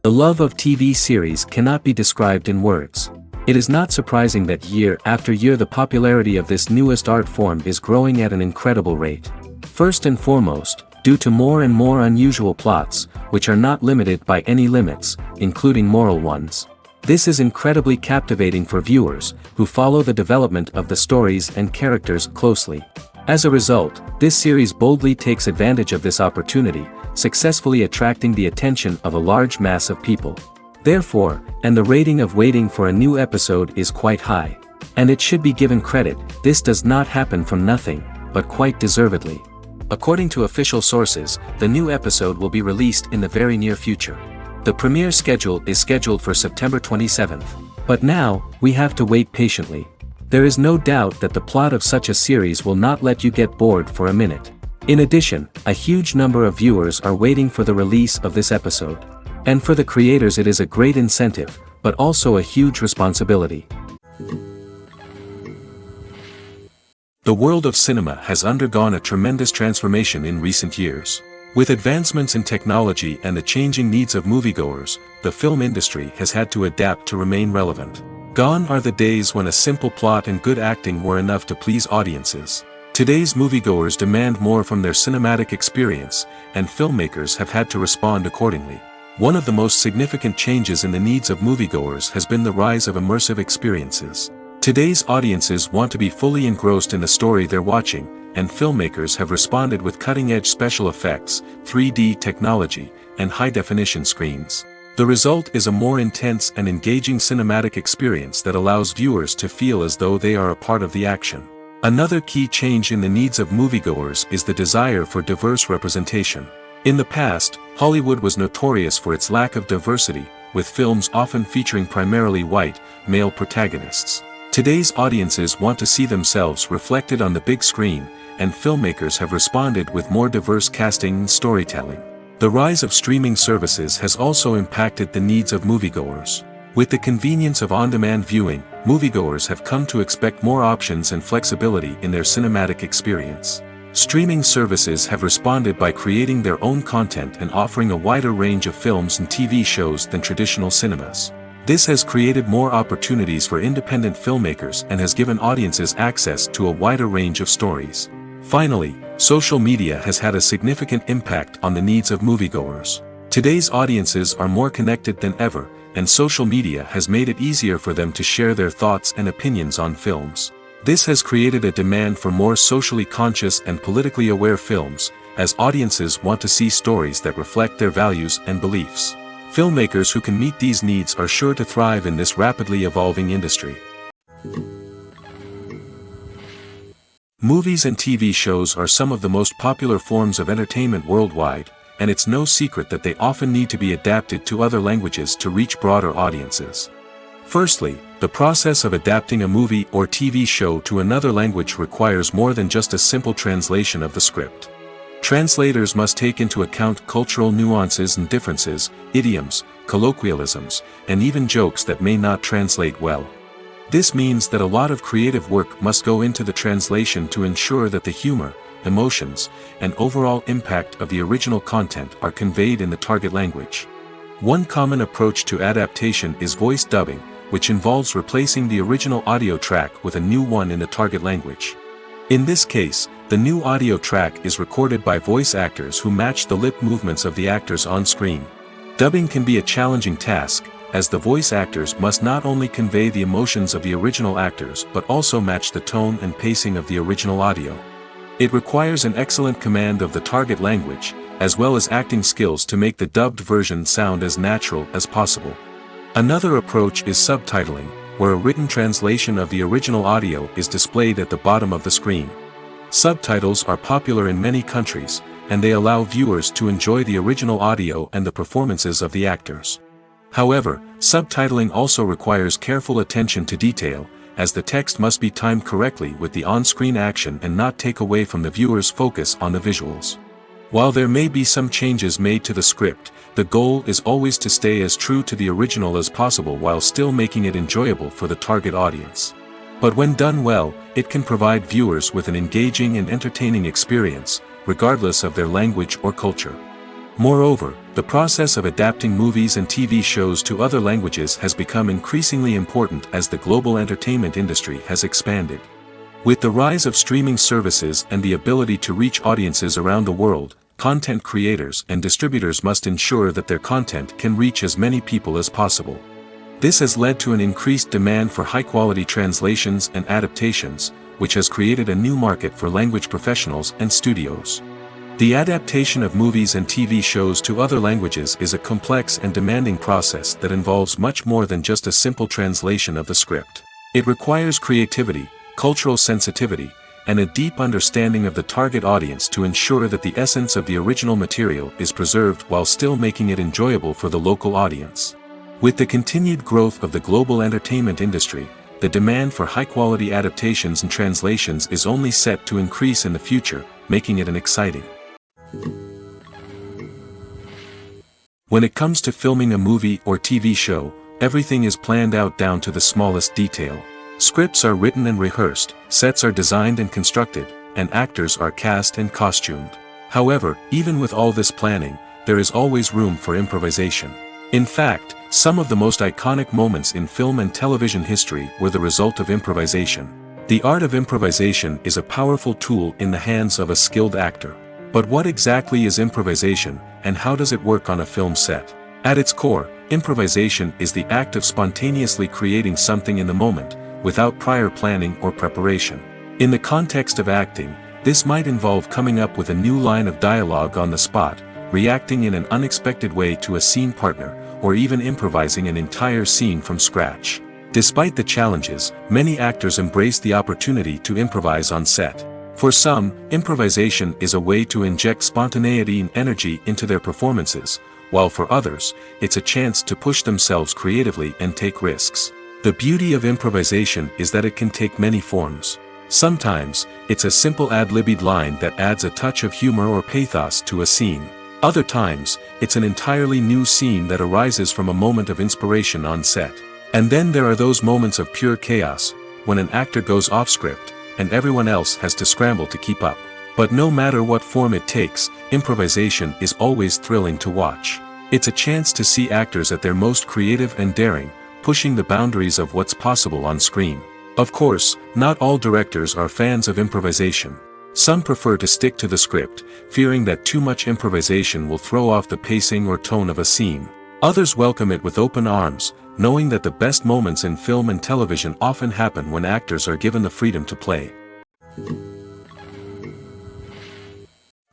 The love of TV series cannot be described in words. It is not surprising that year after year the popularity of this newest art form is growing at an incredible rate. First and foremost, due to more and more unusual plots, which are not limited by any limits, including moral ones. This is incredibly captivating for viewers, who follow the development of the stories and characters closely. As a result, this series boldly takes advantage of this opportunity, successfully attracting the attention of a large mass of people. Therefore, and the rating of waiting for a new episode is quite high. And it should be given credit, this does not happen from nothing, but quite deservedly. According to official sources, the new episode will be released in the very near future. The premiere schedule is scheduled for September 27th. But now, we have to wait patiently. There is no doubt that the plot of such a series will not let you get bored for a minute. In addition, a huge number of viewers are waiting for the release of this episode. And for the creators it is a great incentive, but also a huge responsibility. The world of cinema has undergone a tremendous transformation in recent years. With advancements in technology and the changing needs of moviegoers, the film industry has had to adapt to remain relevant. Gone are the days when a simple plot and good acting were enough to please audiences. Today's moviegoers demand more from their cinematic experience, and filmmakers have had to respond accordingly. One of the most significant changes in the needs of moviegoers has been the rise of immersive experiences. Today's audiences want to be fully engrossed in the story they're watching, and filmmakers have responded with cutting-edge special effects, 3D technology, and high-definition screens. The result is a more intense and engaging cinematic experience that allows viewers to feel as though they are a part of the action. Another key change in the needs of moviegoers is the desire for diverse representation. In the past, Hollywood was notorious for its lack of diversity, with films often featuring primarily white, male protagonists. Today's audiences want to see themselves reflected on the big screen, and filmmakers have responded with more diverse casting and storytelling. The rise of streaming services has also impacted the needs of moviegoers. With the convenience of on-demand viewing, moviegoers have come to expect more options and flexibility in their cinematic experience. Streaming services have responded by creating their own content and offering a wider range of films and TV shows than traditional cinemas. This has created more opportunities for independent filmmakers and has given audiences access to a wider range of stories. Finally, social media has had a significant impact on the needs of moviegoers. Today's audiences are more connected than ever, and social media has made it easier for them to share their thoughts and opinions on films. This has created a demand for more socially conscious and politically aware films, as audiences want to see stories that reflect their values and beliefs. Filmmakers who can meet these needs are sure to thrive in this rapidly evolving industry. Movies and TV shows are some of the most popular forms of entertainment worldwide, and it's no secret that they often need to be adapted to other languages to reach broader audiences. Firstly, the process of adapting a movie or TV show to another language requires more than just a simple translation of the script. Translators must take into account cultural nuances and differences, idioms, colloquialisms, and even jokes that may not translate well. This means that a lot of creative work must go into the translation to ensure that the humor, emotions, and overall impact of the original content are conveyed in the target language. One common approach to adaptation is voice dubbing, which involves replacing the original audio track with a new one in the target language. In this case, the new audio track is recorded by voice actors who match the lip movements of the actors on screen. Dubbing can be a challenging task, as the voice actors must not only convey the emotions of the original actors but also match the tone and pacing of the original audio. It requires an excellent command of the target language, as well as acting skills to make the dubbed version sound as natural as possible. Another approach is subtitling, where a written translation of the original audio is displayed at the bottom of the screen. Subtitles are popular in many countries, and they allow viewers to enjoy the original audio and the performances of the actors. However, subtitling also requires careful attention to detail, as the text must be timed correctly with the on-screen action and not take away from the viewer's focus on the visuals. While there may be some changes made to the script, the goal is always to stay as true to the original as possible while still making it enjoyable for the target audience. But when done well, it can provide viewers with an engaging and entertaining experience, regardless of their language or culture. Moreover, the process of adapting movies and TV shows to other languages has become increasingly important as the global entertainment industry has expanded. With the rise of streaming services and the ability to reach audiences around the world, content creators and distributors must ensure that their content can reach as many people as possible. This has led to an increased demand for high-quality translations and adaptations, which has created a new market for language professionals and studios. The adaptation of movies and TV shows to other languages is a complex and demanding process that involves much more than just a simple translation of the script. It requires creativity, cultural sensitivity, and a deep understanding of the target audience to ensure that the essence of the original material is preserved while still making it enjoyable for the local audience. With the continued growth of the global entertainment industry, the demand for high-quality adaptations and translations is only set to increase in the future, making it an exciting. When it comes to filming a movie or TV show, everything is planned out down to the smallest detail. Scripts are written and rehearsed, sets are designed and constructed, and actors are cast and costumed. However, even with all this planning, there is always room for improvisation. In fact, some of the most iconic moments in film and television history were the result of improvisation. The art of improvisation is a powerful tool in the hands of a skilled actor. But what exactly is improvisation, and how does it work on a film set? At its core, improvisation is the act of spontaneously creating something in the moment, without prior planning or preparation. In the context of acting, this might involve coming up with a new line of dialogue on the spot, reacting in an unexpected way to a scene partner, or even improvising an entire scene from scratch. Despite the challenges, many actors embrace the opportunity to improvise on set. For some, improvisation is a way to inject spontaneity and energy into their performances, while for others, it's a chance to push themselves creatively and take risks. The beauty of improvisation is that it can take many forms. Sometimes, it's a simple ad-libbed line that adds a touch of humor or pathos to a scene. Other times, it's an entirely new scene that arises from a moment of inspiration on set. And then there are those moments of pure chaos, when an actor goes off script, and everyone else has to scramble to keep up. But no matter what form it takes, improvisation is always thrilling to watch. It's a chance to see actors at their most creative and daring, pushing the boundaries of what's possible on screen. Of course, not all directors are fans of improvisation. Some prefer to stick to the script, fearing that too much improvisation will throw off the pacing or tone of a scene. Others welcome it with open arms, knowing that the best moments in film and television often happen when actors are given the freedom to play.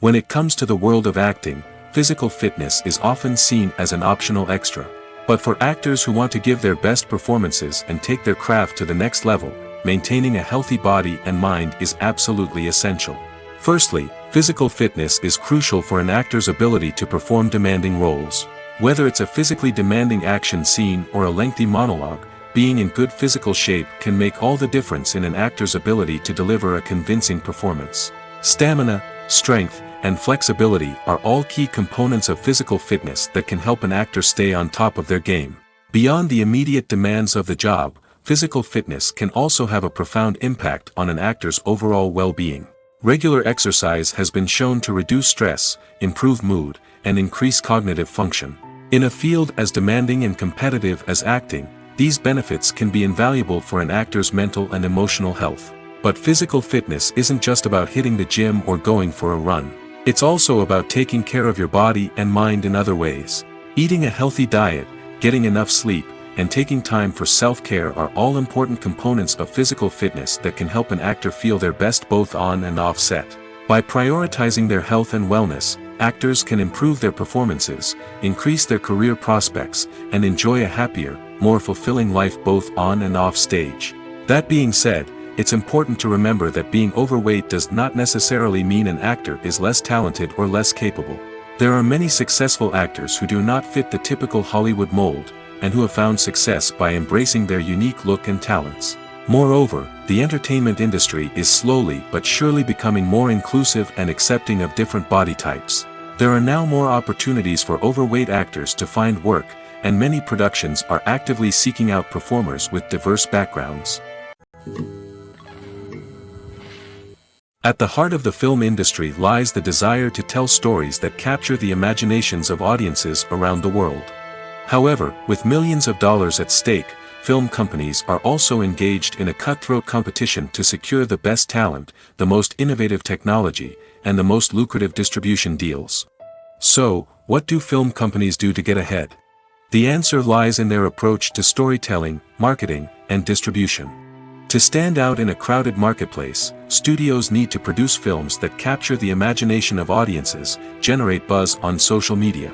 When it comes to the world of acting, physical fitness is often seen as an optional extra. But for actors who want to give their best performances and take their craft to the next level, maintaining a healthy body and mind is absolutely essential. Firstly, physical fitness is crucial for an actor's ability to perform demanding roles. Whether it's a physically demanding action scene or a lengthy monologue, being in good physical shape can make all the difference in an actor's ability to deliver a convincing performance. Stamina, strength, and flexibility are all key components of physical fitness that can help an actor stay on top of their game. Beyond the immediate demands of the job, physical fitness can also have a profound impact on an actor's overall well-being. Regular exercise has been shown to reduce stress, improve mood, and increase cognitive function. In a field as demanding and competitive as acting, these benefits can be invaluable for an actor's mental and emotional health. But physical fitness isn't just about hitting the gym or going for a run. It's also about taking care of your body and mind in other ways. Eating a healthy diet, getting enough sleep, and taking time for self-care are all important components of physical fitness that can help an actor feel their best both on and off set. By prioritizing their health and wellness, actors can improve their performances, increase their career prospects, and enjoy a happier, more fulfilling life both on and off stage. That being said, it's important to remember that being overweight does not necessarily mean an actor is less talented or less capable. There are many successful actors who do not fit the typical Hollywood mold, and who have found success by embracing their unique look and talents. Moreover, the entertainment industry is slowly but surely becoming more inclusive and accepting of different body types. There are now more opportunities for overweight actors to find work, and many productions are actively seeking out performers with diverse backgrounds. At the heart of the film industry lies the desire to tell stories that capture the imaginations of audiences around the world. However, with millions of dollars at stake, film companies are also engaged in a cutthroat competition to secure the best talent, the most innovative technology, and the most lucrative distribution deals. So, what do film companies do to get ahead? The answer lies in their approach to storytelling, marketing, and distribution. To stand out in a crowded marketplace, studios need to produce films that capture the imagination of audiences, generate buzz on social media.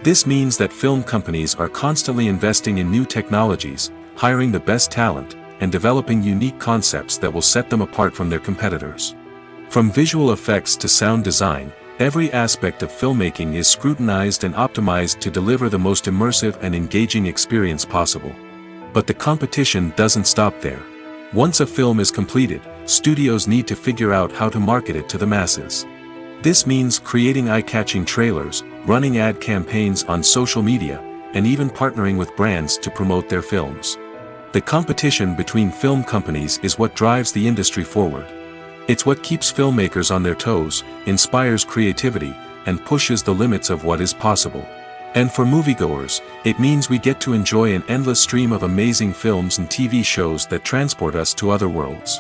This means that film companies are constantly investing in new technologies, hiring the best talent, and developing unique concepts that will set them apart from their competitors. From visual effects to sound design, every aspect of filmmaking is scrutinized and optimized to deliver the most immersive and engaging experience possible. But the competition doesn't stop there. Once a film is completed, studios need to figure out how to market it to the masses. This means creating eye-catching trailers, running ad campaigns on social media, and even partnering with brands to promote their films. The competition between film companies is what drives the industry forward. It's what keeps filmmakers on their toes, inspires creativity, and pushes the limits of what is possible. And for moviegoers, it means we get to enjoy an endless stream of amazing films and TV shows that transport us to other worlds.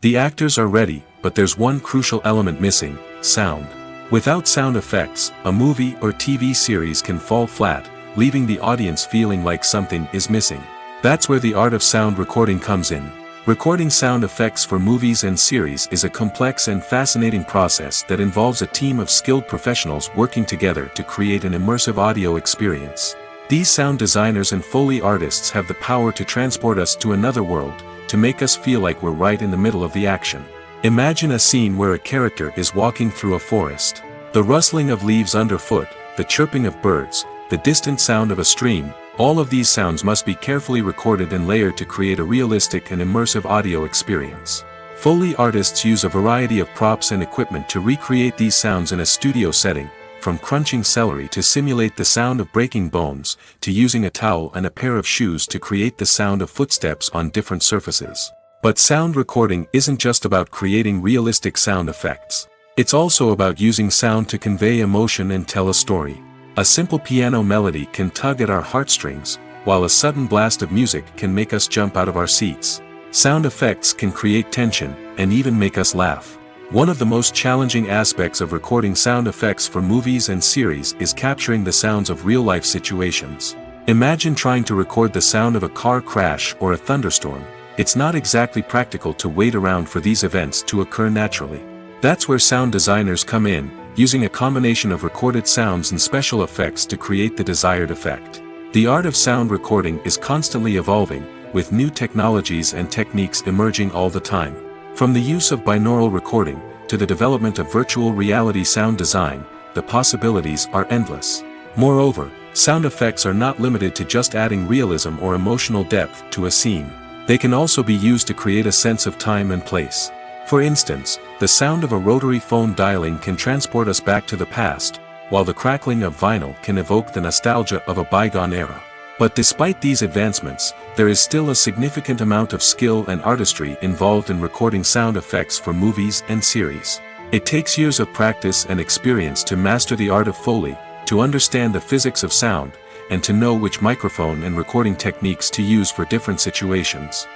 The actors are ready, but there's one crucial element missing: sound. Without sound effects, a movie or TV series can fall flat, leaving the audience feeling like something is missing. That's where the art of sound recording comes in. Recording sound effects for movies and series is a complex and fascinating process that involves a team of skilled professionals working together to create an immersive audio experience. These sound designers and Foley artists have the power to transport us to another world, to make us feel like we're right in the middle of the action. Imagine a scene where a character is walking through a forest. The rustling of leaves underfoot, the chirping of birds, the distant sound of a stream, all of these sounds must be carefully recorded and layered to create a realistic and immersive audio experience. Foley artists use a variety of props and equipment to recreate these sounds in a studio setting, from crunching celery to simulate the sound of breaking bones, to using a towel and a pair of shoes to create the sound of footsteps on different surfaces. But sound recording isn't just about creating realistic sound effects. It's also about using sound to convey emotion and tell a story. A simple piano melody can tug at our heartstrings, while a sudden blast of music can make us jump out of our seats. Sound effects can create tension, and even make us laugh. One of the most challenging aspects of recording sound effects for movies and series is capturing the sounds of real-life situations. Imagine trying to record the sound of a car crash or a thunderstorm. It's not exactly practical to wait around for these events to occur naturally. That's where sound designers come in, using a combination of recorded sounds and special effects to create the desired effect. The art of sound recording is constantly evolving, with new technologies and techniques emerging all the time. From the use of binaural recording, to the development of virtual reality sound design, the possibilities are endless. Moreover, sound effects are not limited to just adding realism or emotional depth to a scene. They can also be used to create a sense of time and place. For instance, the sound of a rotary phone dialing can transport us back to the past, while the crackling of vinyl can evoke the nostalgia of a bygone era. But despite these advancements, there is still a significant amount of skill and artistry involved in recording sound effects for movies and series. It takes years of practice and experience to master the art of Foley, to understand the physics of sound, and to know which microphone and recording techniques to use for different situations.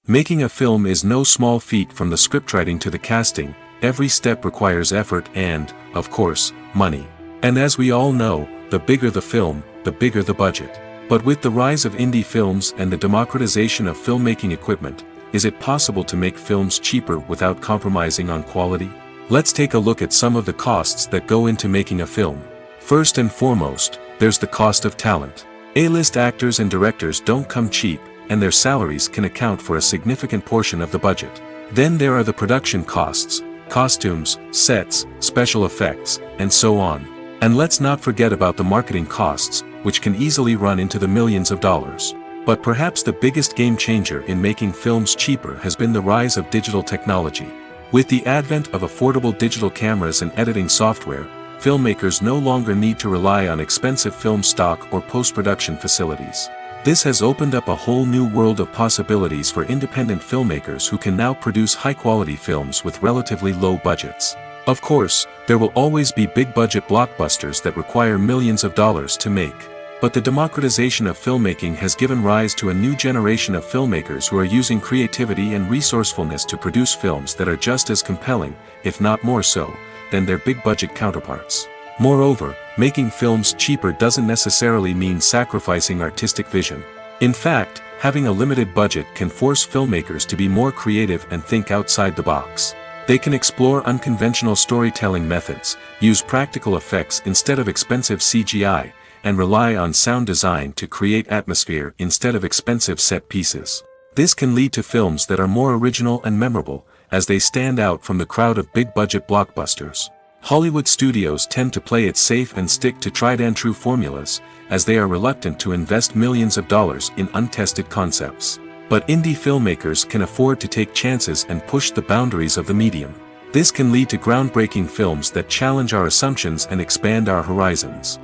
Making a film is no small feat. From the scriptwriting to the casting, every step requires effort and, of course, money. And as we all know, the bigger the film, the bigger the budget. But with the rise of indie films and the democratization of filmmaking equipment, is it possible to make films cheaper without compromising on quality? Let's take a look at some of the costs that go into making a film. First and foremost, there's the cost of talent. A-list actors and directors don't come cheap, and their salaries can account for a significant portion of the budget. Then there are the production costs, costumes, sets, special effects, and so on. And let's not forget about the marketing costs, which can easily run into the millions of dollars. But perhaps the biggest game changer in making films cheaper has been the rise of digital technology. With the advent of affordable digital cameras and editing software, filmmakers no longer need to rely on expensive film stock or post-production facilities. This has opened up a whole new world of possibilities for independent filmmakers who can now produce high-quality films with relatively low budgets. Of course, there will always be big-budget blockbusters that require millions of dollars to make. But the democratization of filmmaking has given rise to a new generation of filmmakers who are using creativity and resourcefulness to produce films that are just as compelling, if not more so, than their big-budget counterparts. Moreover, making films cheaper doesn't necessarily mean sacrificing artistic vision. In fact, having a limited budget can force filmmakers to be more creative and think outside the box. They can explore unconventional storytelling methods, use practical effects instead of expensive CGI, and rely on sound design to create atmosphere instead of expensive set pieces. This can lead to films that are more original and memorable, as they stand out from the crowd of big-budget blockbusters. Hollywood studios tend to play it safe and stick to tried-and-true formulas, as they are reluctant to invest millions of dollars in untested concepts. But indie filmmakers can afford to take chances and push the boundaries of the medium. This can lead to groundbreaking films that challenge our assumptions and expand our horizons.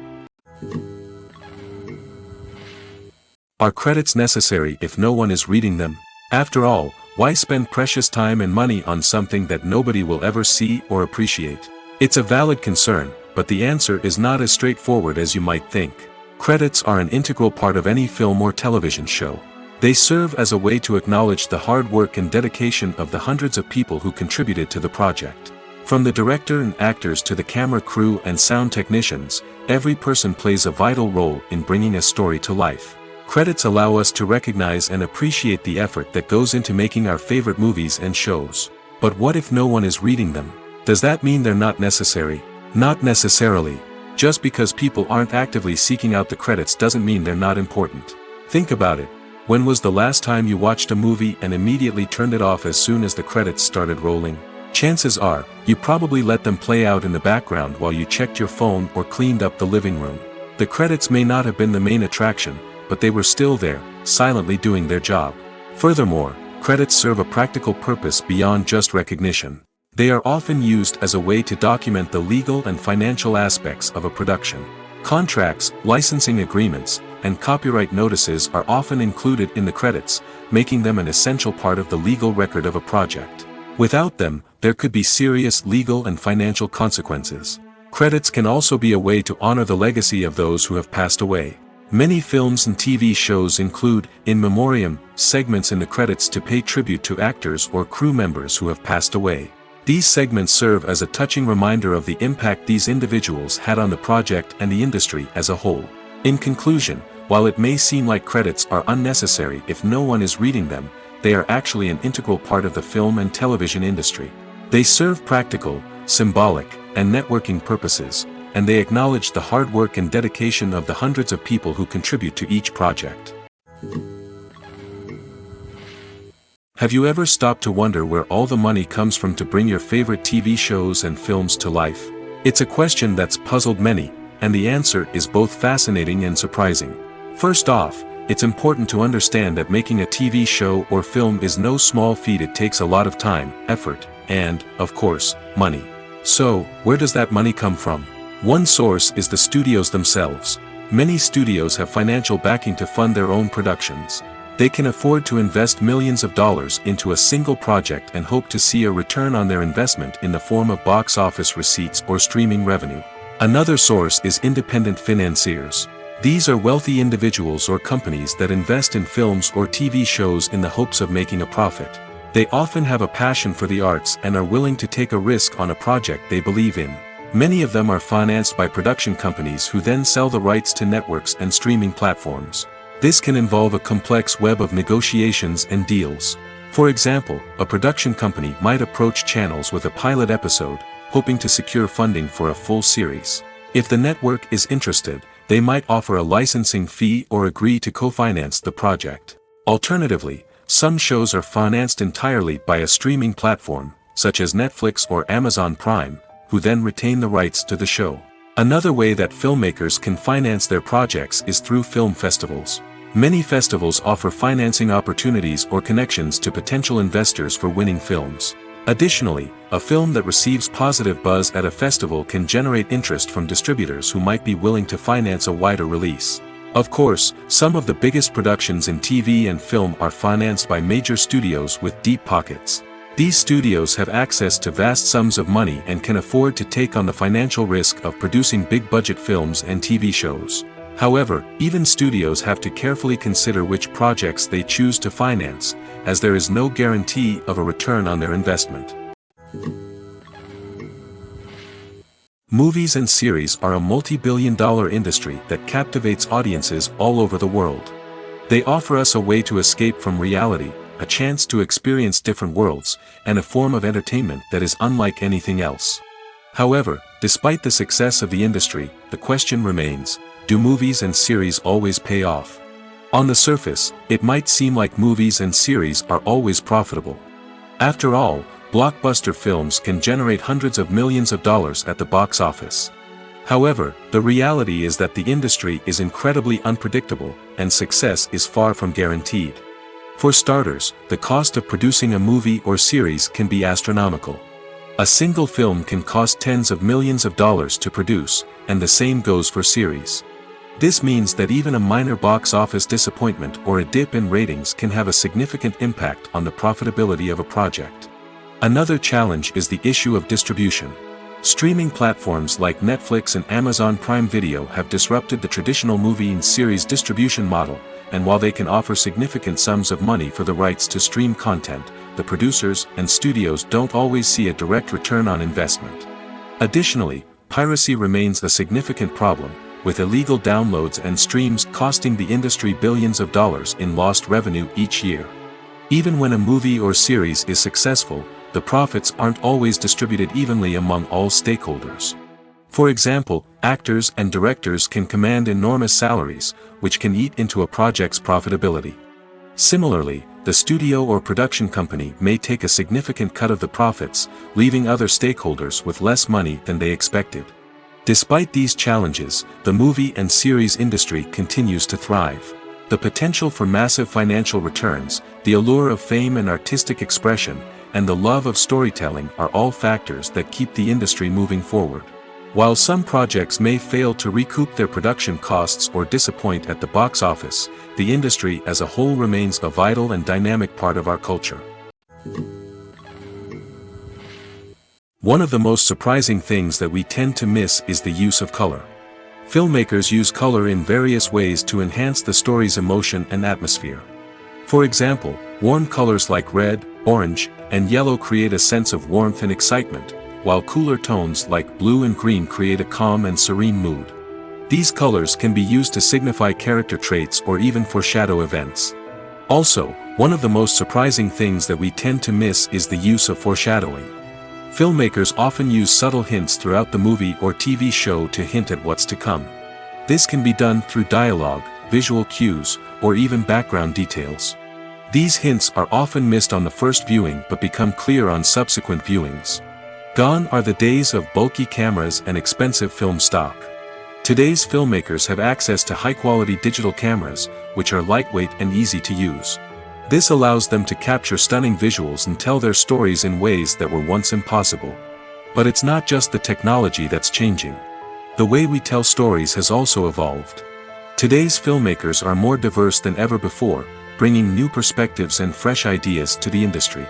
Are credits necessary if no one is reading them? After all, why spend precious time and money on something that nobody will ever see or appreciate? It's a valid concern, but the answer is not as straightforward as you might think. Credits are an integral part of any film or television show. They serve as a way to acknowledge the hard work and dedication of the hundreds of people who contributed to the project. From the director and actors to the camera crew and sound technicians, every person plays a vital role in bringing a story to life. Credits allow us to recognize and appreciate the effort that goes into making our favorite movies and shows. But what if no one is reading them? Does that mean they're not necessary? Not necessarily. Just because people aren't actively seeking out the credits doesn't mean they're not important. Think about it. When was the last time you watched a movie and immediately turned it off as soon as the credits started rolling? Chances are, you probably let them play out in the background while you checked your phone or cleaned up the living room. The credits may not have been the main attraction, but they were still there, silently doing their job. Furthermore, credits serve a practical purpose beyond just recognition. They are often used as a way to document the legal and financial aspects of a production. Contracts, licensing agreements, and copyright notices are often included in the credits, making them an essential part of the legal record of a project. Without them, there could be serious legal and financial consequences. Credits can also be a way to honor the legacy of those who have passed away. Many films and TV shows include, in memoriam, segments in the credits to pay tribute to actors or crew members who have passed away. These segments serve as a touching reminder of the impact these individuals had on the project and the industry as a whole. In conclusion, while it may seem like credits are unnecessary if no one is reading them, they are actually an integral part of the film and television industry. They serve practical, symbolic, and networking purposes, and they acknowledge the hard work and dedication of the hundreds of people who contribute to each project. Have you ever stopped to wonder where all the money comes from to bring your favorite TV shows and films to life? It's a question that's puzzled many, and the answer is both fascinating and surprising. First off, it's important to understand that making a TV show or film is no small feat. It takes a lot of time, effort, and, of course, money. So, where does that money come from? One source is the studios themselves. Many studios have financial backing to fund their own productions. They can afford to invest millions of dollars into a single project and hope to see a return on their investment in the form of box office receipts or streaming revenue. Another source is independent financiers. These are wealthy individuals or companies that invest in films or TV shows in the hopes of making a profit. They often have a passion for the arts and are willing to take a risk on a project they believe in. Many of them are financed by production companies who then sell the rights to networks and streaming platforms. This can involve a complex web of negotiations and deals. For example, a production company might approach channels with a pilot episode, hoping to secure funding for a full series. If the network is interested, they might offer a licensing fee or agree to co-finance the project. Alternatively, some shows are financed entirely by a streaming platform, such as Netflix or Amazon Prime, who then retain the rights to the show. Another way that filmmakers can finance their projects is through film festivals. Many festivals offer financing opportunities or connections to potential investors for winning films. Additionally, a film that receives positive buzz at a festival can generate interest from distributors who might be willing to finance a wider release. Of course, some of the biggest productions in TV and film are financed by major studios with deep pockets. These studios have access to vast sums of money and can afford to take on the financial risk of producing big-budget films and TV shows. However, even studios have to carefully consider which projects they choose to finance, as there is no guarantee of a return on their investment. Movies and series are a multi-billion-dollar industry that captivates audiences all over the world. They offer us a way to escape from reality, a chance to experience different worlds, and a form of entertainment that is unlike anything else. However, despite the success of the industry, the question remains, do movies and series always pay off? On the surface, it might seem like movies and series are always profitable. After all, blockbuster films can generate hundreds of millions of dollars at the box office. However, the reality is that the industry is incredibly unpredictable, and success is far from guaranteed. For starters, the cost of producing a movie or series can be astronomical. A single film can cost tens of millions of dollars to produce, and the same goes for series. This means that even a minor box office disappointment or a dip in ratings can have a significant impact on the profitability of a project. Another challenge is the issue of distribution. Streaming platforms like Netflix and Amazon Prime Video have disrupted the traditional movie and series distribution model, and while they can offer significant sums of money for the rights to stream content, the producers and studios don't always see a direct return on investment. Additionally, piracy remains a significant problem, with illegal downloads and streams costing the industry billions of dollars in lost revenue each year. Even when a movie or series is successful, the profits aren't always distributed evenly among all stakeholders. For example, actors and directors can command enormous salaries, which can eat into a project's profitability. Similarly, the studio or production company may take a significant cut of the profits, leaving other stakeholders with less money than they expected. Despite these challenges, the movie and series industry continues to thrive. The potential for massive financial returns, the allure of fame and artistic expression, and the love of storytelling are all factors that keep the industry moving forward. While some projects may fail to recoup their production costs or disappoint at the box office, the industry as a whole remains a vital and dynamic part of our culture. One of the most surprising things that we tend to miss is the use of color. Filmmakers use color in various ways to enhance the story's emotion and atmosphere. For example, warm colors like red, orange, and yellow create a sense of warmth and excitement, while cooler tones like blue and green create a calm and serene mood. These colors can be used to signify character traits or even foreshadow events. Also, one of the most surprising things that we tend to miss is the use of foreshadowing. Filmmakers often use subtle hints throughout the movie or TV show to hint at what's to come. This can be done through dialogue, visual cues, or even background details. These hints are often missed on the first viewing but become clear on subsequent viewings. Gone are the days of bulky cameras and expensive film stock. Today's filmmakers have access to high-quality digital cameras, which are lightweight and easy to use. This allows them to capture stunning visuals and tell their stories in ways that were once impossible. But it's not just the technology that's changing. The way we tell stories has also evolved. Today's filmmakers are more diverse than ever before, bringing new perspectives and fresh ideas to the industry.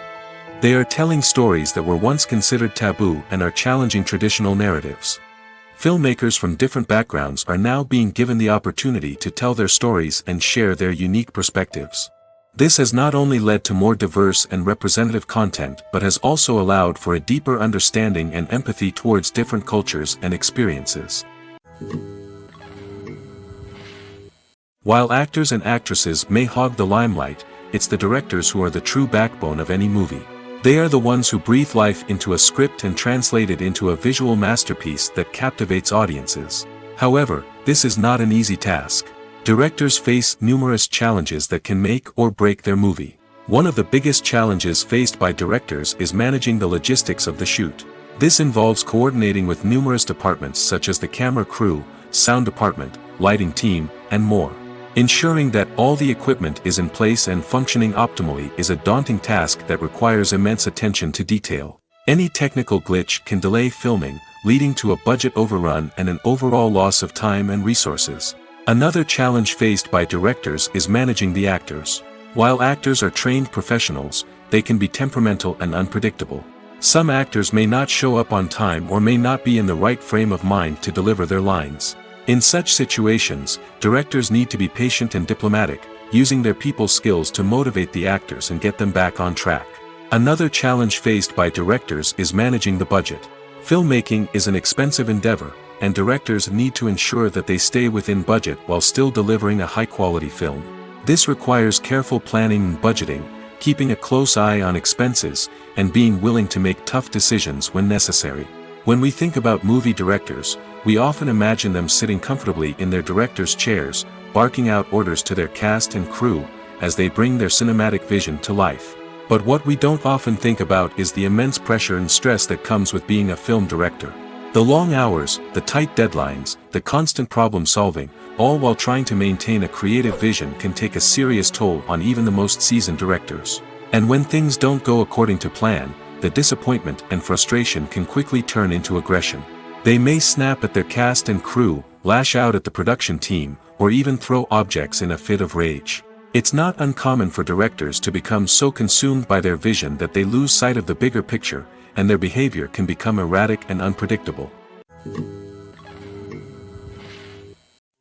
They are telling stories that were once considered taboo and are challenging traditional narratives. Filmmakers from different backgrounds are now being given the opportunity to tell their stories and share their unique perspectives. This has not only led to more diverse and representative content but has also allowed for a deeper understanding and empathy towards different cultures and experiences. While actors and actresses may hog the limelight, it's the directors who are the true backbone of any movie. They are the ones who breathe life into a script and translate it into a visual masterpiece that captivates audiences. However, this is not an easy task. Directors face numerous challenges that can make or break their movie. One of the biggest challenges faced by directors is managing the logistics of the shoot. This involves coordinating with numerous departments such as the camera crew, sound department, lighting team, and more. Ensuring that all the equipment is in place and functioning optimally is a daunting task that requires immense attention to detail. Any technical glitch can delay filming, leading to a budget overrun and an overall loss of time and resources. Another challenge faced by directors is managing the actors. While actors are trained professionals, they can be temperamental and unpredictable. Some actors may not show up on time or may not be in the right frame of mind to deliver their lines. In such situations, directors need to be patient and diplomatic, using their people skills to motivate the actors and get them back on track. Another challenge faced by directors is managing the budget. Filmmaking is an expensive endeavor, and directors need to ensure that they stay within budget while still delivering a high-quality film. This requires careful planning and budgeting, keeping a close eye on expenses, and being willing to make tough decisions when necessary. When we think about movie directors, we often imagine them sitting comfortably in their director's chairs, barking out orders to their cast and crew, as they bring their cinematic vision to life. But what we don't often think about is the immense pressure and stress that comes with being a film director. The long hours, the tight deadlines, the constant problem solving, all while trying to maintain a creative vision can take a serious toll on even the most seasoned directors. And when things don't go according to plan, the disappointment and frustration can quickly turn into aggression. They may snap at their cast and crew, lash out at the production team, or even throw objects in a fit of rage. It's not uncommon for directors to become so consumed by their vision that they lose sight of the bigger picture, and their behavior can become erratic and unpredictable.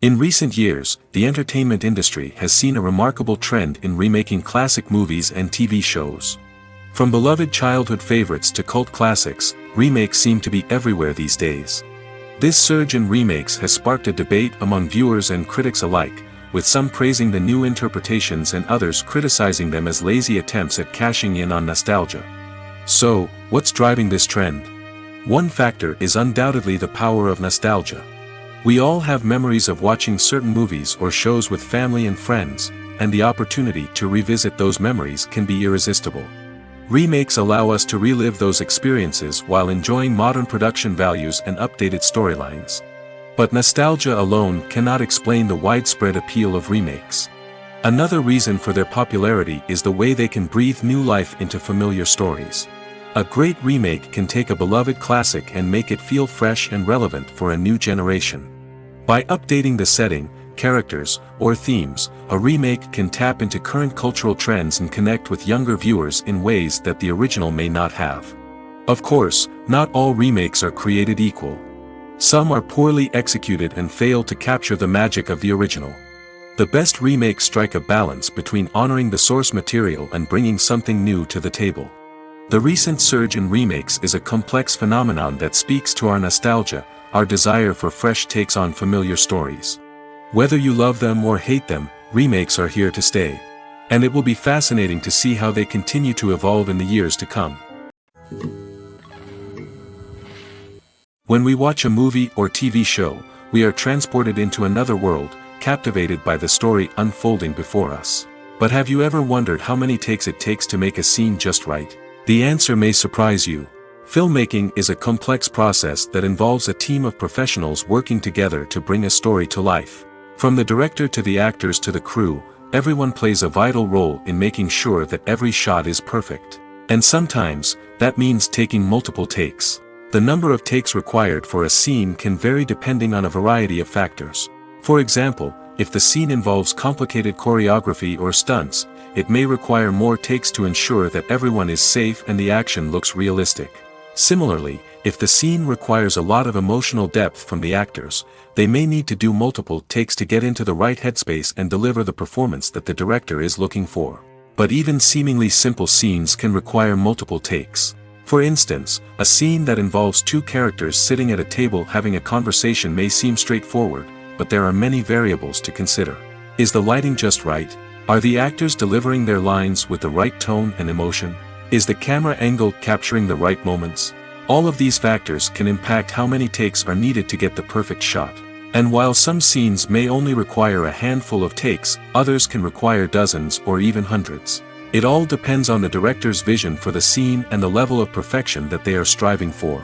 In recent years, the entertainment industry has seen a remarkable trend in remaking classic movies and TV shows. From beloved childhood favorites to cult classics, remakes seem to be everywhere these days. This surge in remakes has sparked a debate among viewers and critics alike, with some praising the new interpretations and others criticizing them as lazy attempts at cashing in on nostalgia. So, what's driving this trend? One factor is undoubtedly the power of nostalgia. We all have memories of watching certain movies or shows with family and friends, and the opportunity to revisit those memories can be irresistible. Remakes allow us to relive those experiences while enjoying modern production values and updated storylines. But nostalgia alone cannot explain the widespread appeal of remakes. Another reason for their popularity is the way they can breathe new life into familiar stories. A great remake can take a beloved classic and make it feel fresh and relevant for a new generation. By updating the setting, characters, or themes, a remake can tap into current cultural trends and connect with younger viewers in ways that the original may not have. Of course, not all remakes are created equal. Some are poorly executed and fail to capture the magic of the original. The best remakes strike a balance between honoring the source material and bringing something new to the table. The recent surge in remakes is a complex phenomenon that speaks to our nostalgia, our desire for fresh takes on familiar stories. Whether you love them or hate them, remakes are here to stay. And it will be fascinating to see how they continue to evolve in the years to come. When we watch a movie or TV show, we are transported into another world, captivated by the story unfolding before us. But have you ever wondered how many takes it takes to make a scene just right? The answer may surprise you. Filmmaking is a complex process that involves a team of professionals working together to bring a story to life. From the director to the actors to the crew, everyone plays a vital role in making sure that every shot is perfect. And sometimes, that means taking multiple takes. The number of takes required for a scene can vary depending on a variety of factors. For example, if the scene involves complicated choreography or stunts, it may require more takes to ensure that everyone is safe and the action looks realistic. Similarly, if the scene requires a lot of emotional depth from the actors, they may need to do multiple takes to get into the right headspace and deliver the performance that the director is looking for. But even seemingly simple scenes can require multiple takes. For instance, a scene that involves two characters sitting at a table having a conversation may seem straightforward, but there are many variables to consider. Is the lighting just right? Are the actors delivering their lines with the right tone and emotion? Is the camera angle capturing the right moments? All of these factors can impact how many takes are needed to get the perfect shot. And while some scenes may only require a handful of takes, others can require dozens or even hundreds. It all depends on the director's vision for the scene and the level of perfection that they are striving for.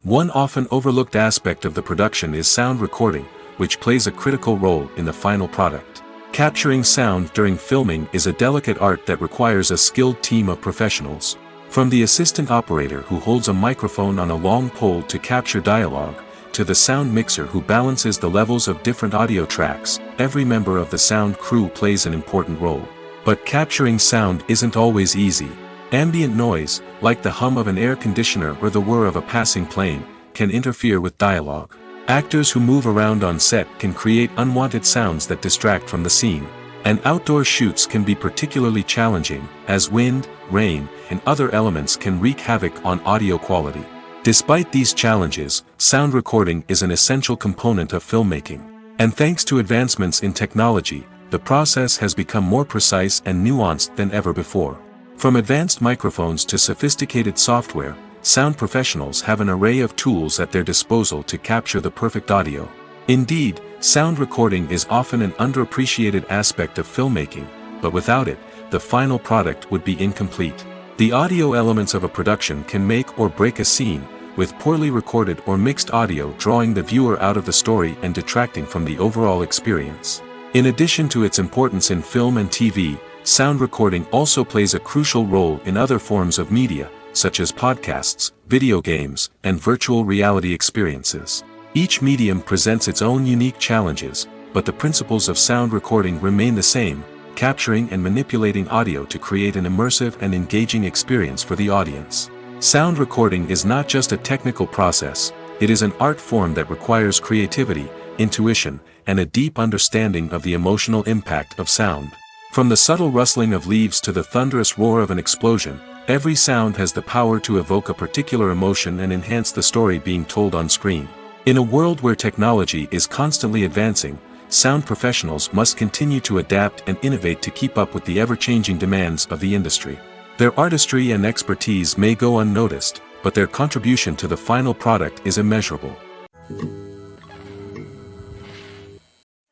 One often overlooked aspect of the production is sound recording, which plays a critical role in the final product. Capturing sound during filming is a delicate art that requires a skilled team of professionals. From the assistant operator who holds a microphone on a long pole to capture dialogue, to the sound mixer who balances the levels of different audio tracks. Every member of the sound crew plays an important role. But capturing sound isn't always easy. Ambient noise, like the hum of an air conditioner or the whir of a passing plane, can interfere with dialogue. Actors who move around on set can create unwanted sounds that distract from the scene. And outdoor shoots can be particularly challenging, as wind, rain, and other elements can wreak havoc on audio quality. Despite these challenges, sound recording is an essential component of filmmaking. And thanks to advancements in technology, the process has become more precise and nuanced than ever before. From advanced microphones to sophisticated software, sound professionals have an array of tools at their disposal to capture the perfect audio. Indeed, sound recording is often an underappreciated aspect of filmmaking, but without it, the final product would be incomplete. The audio elements of a production can make or break a scene, with poorly recorded or mixed audio drawing the viewer out of the story and detracting from the overall experience. In addition to its importance in film and TV, sound recording also plays a crucial role in other forms of media, such as podcasts, video games, and virtual reality experiences. Each medium presents its own unique challenges, but the principles of sound recording remain the same: capturing and manipulating audio to create an immersive and engaging experience for the audience. Sound recording is not just a technical process, it is an art form that requires creativity, intuition, and a deep understanding of the emotional impact of sound. From the subtle rustling of leaves to the thunderous roar of an explosion, every sound has the power to evoke a particular emotion and enhance the story being told on screen. In a world where technology is constantly advancing, sound professionals must continue to adapt and innovate to keep up with the ever-changing demands of the industry. Their artistry and expertise may go unnoticed, but their contribution to the final product is immeasurable.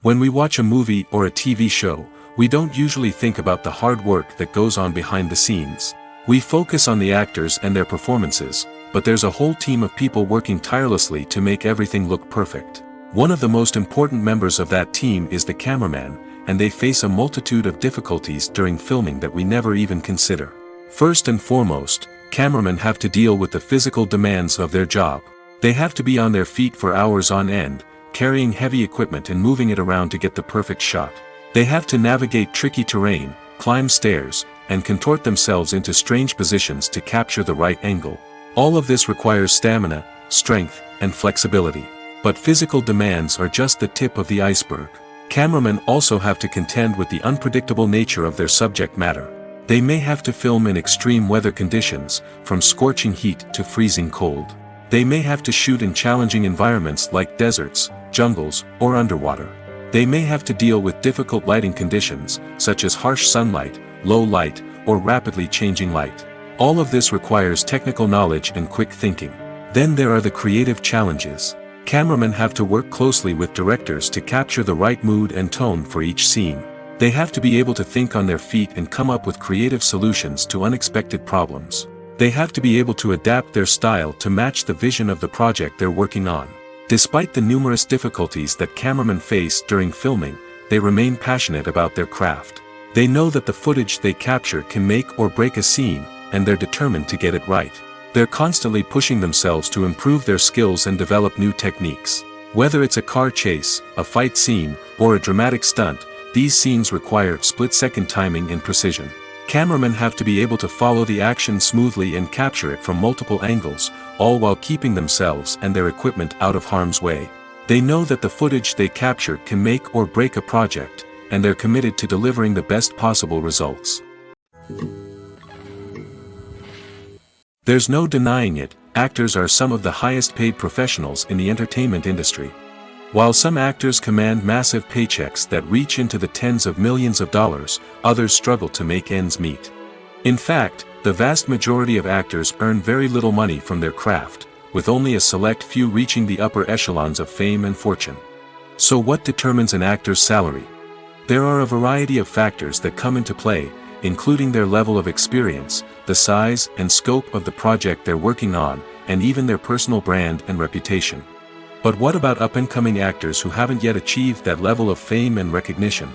When we watch a movie or a TV show, we don't usually think about the hard work that goes on behind the scenes. We focus on the actors and their performances, but there's a whole team of people working tirelessly to make everything look perfect. One of the most important members of that team is the cameraman, and they face a multitude of difficulties during filming that we never even consider. First and foremost, cameramen have to deal with the physical demands of their job. They have to be on their feet for hours on end, carrying heavy equipment and moving it around to get the perfect shot. They have to navigate tricky terrain, climb stairs, and contort themselves into strange positions to capture the right angle. All of this requires stamina, strength, and flexibility. But physical demands are just the tip of the iceberg. Cameramen also have to contend with the unpredictable nature of their subject matter. They may have to film in extreme weather conditions, from scorching heat to freezing cold. They may have to shoot in challenging environments like deserts, jungles, or underwater. They may have to deal with difficult lighting conditions, such as harsh sunlight, low light, or rapidly changing light. All of this requires technical knowledge and quick thinking. Then there are the creative challenges. Cameramen have to work closely with directors to capture the right mood and tone for each scene. They have to be able to think on their feet and come up with creative solutions to unexpected problems. They have to be able to adapt their style to match the vision of the project they're working on. Despite the numerous difficulties that cameramen face during filming, they remain passionate about their craft. They know that the footage they capture can make or break a scene, and they're determined to get it right. They're constantly pushing themselves to improve their skills and develop new techniques. Whether it's a car chase, a fight scene, or a dramatic stunt, these scenes require split-second timing and precision. Cameramen have to be able to follow the action smoothly and capture it from multiple angles, all while keeping themselves and their equipment out of harm's way. They know that the footage they capture can make or break a project, and they're committed to delivering the best possible results. There's no denying it, actors are some of the highest paid professionals in the entertainment industry. While some actors command massive paychecks that reach into the tens of millions of dollars, others struggle to make ends meet. In fact, the vast majority of actors earn very little money from their craft, with only a select few reaching the upper echelons of fame and fortune. So what determines an actor's salary? There are a variety of factors that come into play, including their level of experience, the size and scope of the project they're working on, and even their personal brand and reputation. But what about up-and-coming actors who haven't yet achieved that level of fame and recognition?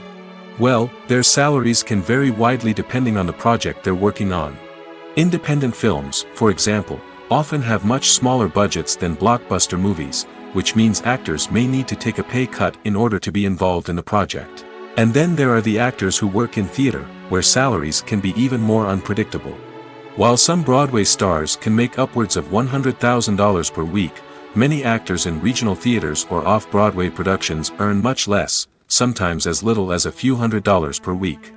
Well, their salaries can vary widely depending on the project they're working on. Independent films, for example, often have much smaller budgets than blockbuster movies, which means actors may need to take a pay cut in order to be involved in the project. And then there are the actors who work in theater, where salaries can be even more unpredictable. While some Broadway stars can make upwards of $100,000 per week, many actors in regional theaters or off-Broadway productions earn much less, sometimes as little as a few $100s per week.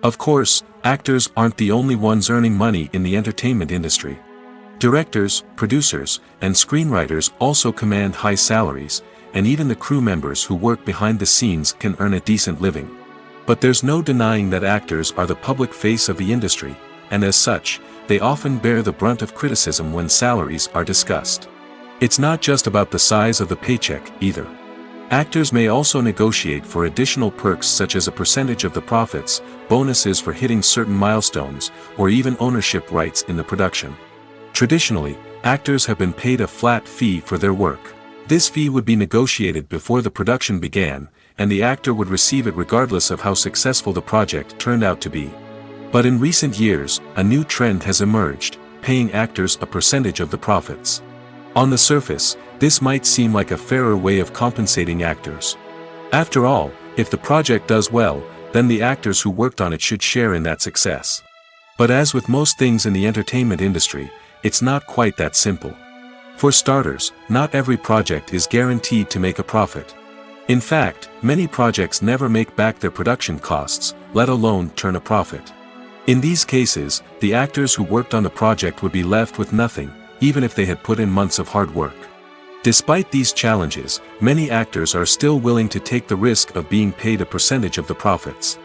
Of course, actors aren't the only ones earning money in the entertainment industry. Directors, producers, and screenwriters also command high salaries, and even the crew members who work behind the scenes can earn a decent living. But there's no denying that actors are the public face of the industry, and as such, they often bear the brunt of criticism when salaries are discussed. It's not just about the size of the paycheck, either. Actors may also negotiate for additional perks such as a percentage of the profits, bonuses for hitting certain milestones, or even ownership rights in the production. Traditionally, actors have been paid a flat fee for their work. This fee would be negotiated before the production began, and the actor would receive it regardless of how successful the project turned out to be. But in recent years, a new trend has emerged, paying actors a percentage of the profits. On the surface, this might seem like a fairer way of compensating actors. After all, if the project does well, then the actors who worked on it should share in that success. But as with most things in the entertainment industry, it's not quite that simple. For starters, not every project is guaranteed to make a profit. In fact, many projects never make back their production costs, let alone turn a profit. In these cases, the actors who worked on the project would be left with nothing, even if they had put in months of hard work. Despite these challenges, many actors are still willing to take the risk of being paid a percentage of the profits.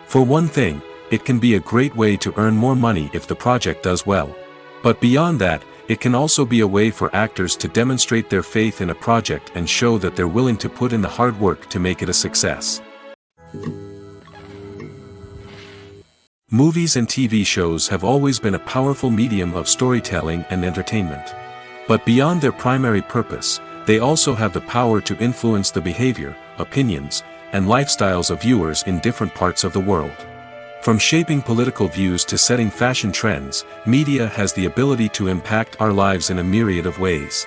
For one thing, it can be a great way to earn more money if the project does well. But beyond that, it can also be a way for actors to demonstrate their faith in a project and show that they're willing to put in the hard work to make it a success. Movies and TV shows have always been a powerful medium of storytelling and entertainment. But beyond their primary purpose, they also have the power to influence the behavior, opinions, and lifestyles of viewers in different parts of the world. From shaping political views to setting fashion trends, media has the ability to impact our lives in a myriad of ways.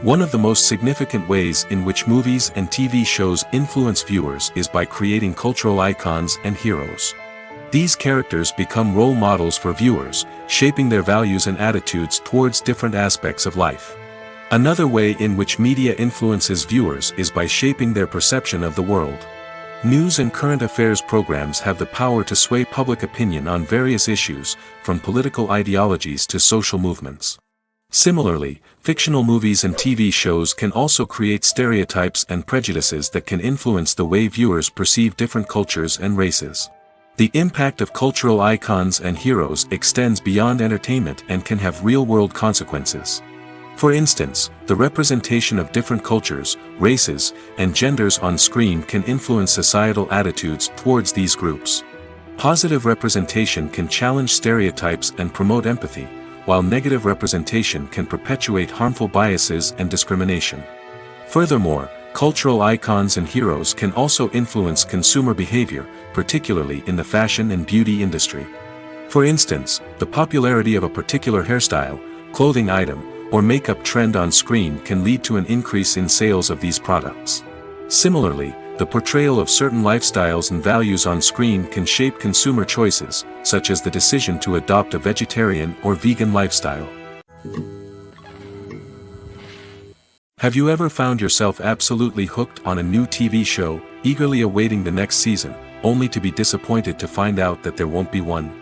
One of the most significant ways in which movies and TV shows influence viewers is by creating cultural icons and heroes. These characters become role models for viewers, shaping their values and attitudes towards different aspects of life. Another way in which media influences viewers is by shaping their perception of the world. News and current affairs programs have the power to sway public opinion on various issues, from political ideologies to social movements. Similarly, fictional movies and TV shows can also create stereotypes and prejudices that can influence the way viewers perceive different cultures and races. The impact of cultural icons and heroes extends beyond entertainment and can have real-world consequences. For instance, the representation of different cultures, races, and genders on screen can influence societal attitudes towards these groups. Positive representation can challenge stereotypes and promote empathy, while negative representation can perpetuate harmful biases and discrimination. Furthermore, cultural icons and heroes can also influence consumer behavior, particularly in the fashion and beauty industry. For instance, the popularity of a particular hairstyle, clothing item, or makeup trend on screen can lead to an increase in sales of these products. Similarly, the portrayal of certain lifestyles and values on screen can shape consumer choices, such as the decision to adopt a vegetarian or vegan lifestyle. Have you ever found yourself absolutely hooked on a new TV show, eagerly awaiting the next season, only to be disappointed to find out that there won't be one?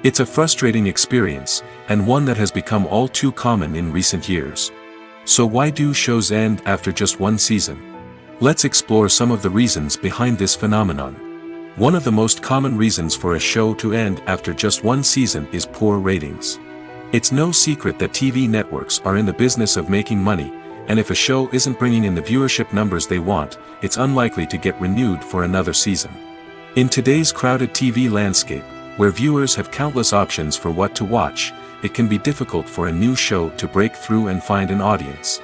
It's a frustrating experience, and one that has become all too common in recent years. So why do shows end after just one season? Let's explore some of the reasons behind this phenomenon. One of the most common reasons for a show to end after just one season is poor ratings. It's no secret that TV networks are in the business of making money, and if a show isn't bringing in the viewership numbers they want, it's unlikely to get renewed for another season. In today's crowded TV landscape, where viewers have countless options for what to watch, it can be difficult for a new show to break through and find an audience.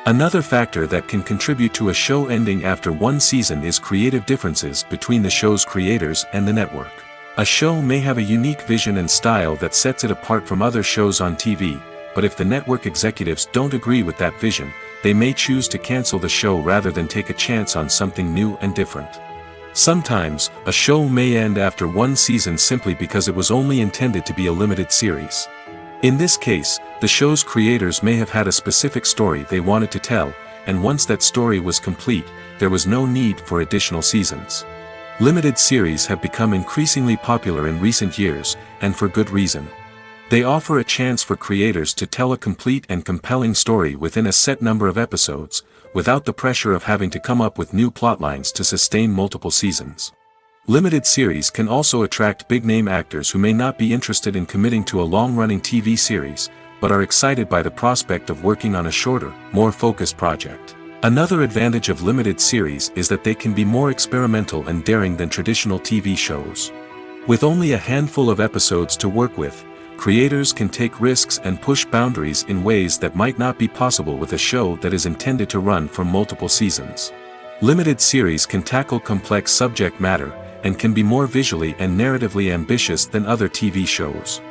Another factor that can contribute to a show ending after one season is creative differences between the show's creators and the network. A show may have a unique vision and style that sets it apart from other shows on TV, but if the network executives don't agree with that vision, they may choose to cancel the show rather than take a chance on something new and different. Sometimes, a show may end after one season simply because it was only intended to be a limited series. In this case, the show's creators may have had a specific story they wanted to tell, and once that story was complete, there was no need for additional seasons. Limited series have become increasingly popular in recent years, and for good reason. They offer a chance for creators to tell a complete and compelling story within a set number of episodes, without the pressure of having to come up with new plotlines to sustain multiple seasons. Limited series can also attract big-name actors who may not be interested in committing to a long-running TV series, but are excited by the prospect of working on a shorter, more focused project. Another advantage of limited series is that they can be more experimental and daring than traditional TV shows. With only a handful of episodes to work with, creators can take risks and push boundaries in ways that might not be possible with a show that is intended to run for multiple seasons. Limited series can tackle complex subject matter, and can be more visually and narratively ambitious than other TV shows.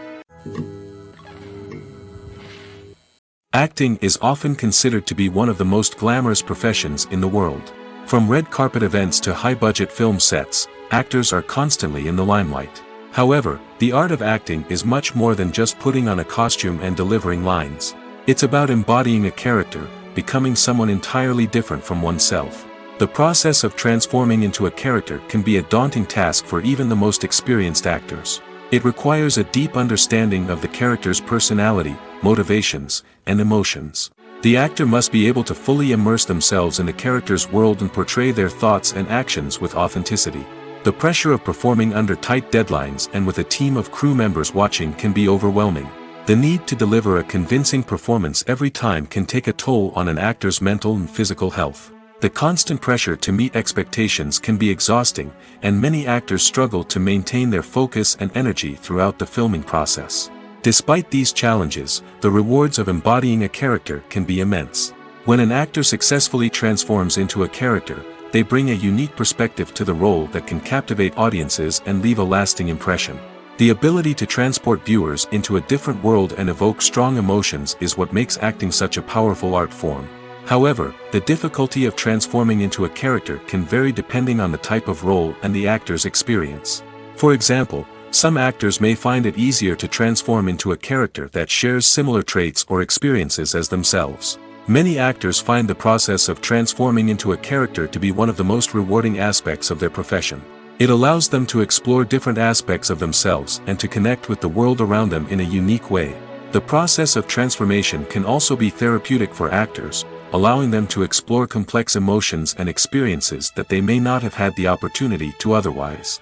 Acting is often considered to be one of the most glamorous professions in the world. From red carpet events to high-budget film sets, actors are constantly in the limelight. However, the art of acting is much more than just putting on a costume and delivering lines. It's about embodying a character, becoming someone entirely different from oneself. The process of transforming into a character can be a daunting task for even the most experienced actors. It requires a deep understanding of the character's personality, motivations, and emotions. The actor must be able to fully immerse themselves in the character's world and portray their thoughts and actions with authenticity. The pressure of performing under tight deadlines and with a team of crew members watching can be overwhelming. The need to deliver a convincing performance every time can take a toll on an actor's mental and physical health. The constant pressure to meet expectations can be exhausting, and many actors struggle to maintain their focus and energy throughout the filming process. Despite these challenges, the rewards of embodying a character can be immense. When an actor successfully transforms into a character, they bring a unique perspective to the role that can captivate audiences and leave a lasting impression. The ability to transport viewers into a different world and evoke strong emotions is what makes acting such a powerful art form. However, the difficulty of transforming into a character can vary depending on the type of role and the actor's experience. For example, some actors may find it easier to transform into a character that shares similar traits or experiences as themselves. Many actors find the process of transforming into a character to be one of the most rewarding aspects of their profession. It allows them to explore different aspects of themselves and to connect with the world around them in a unique way. The process of transformation can also be therapeutic for actors, allowing them to explore complex emotions and experiences that they may not have had the opportunity to otherwise.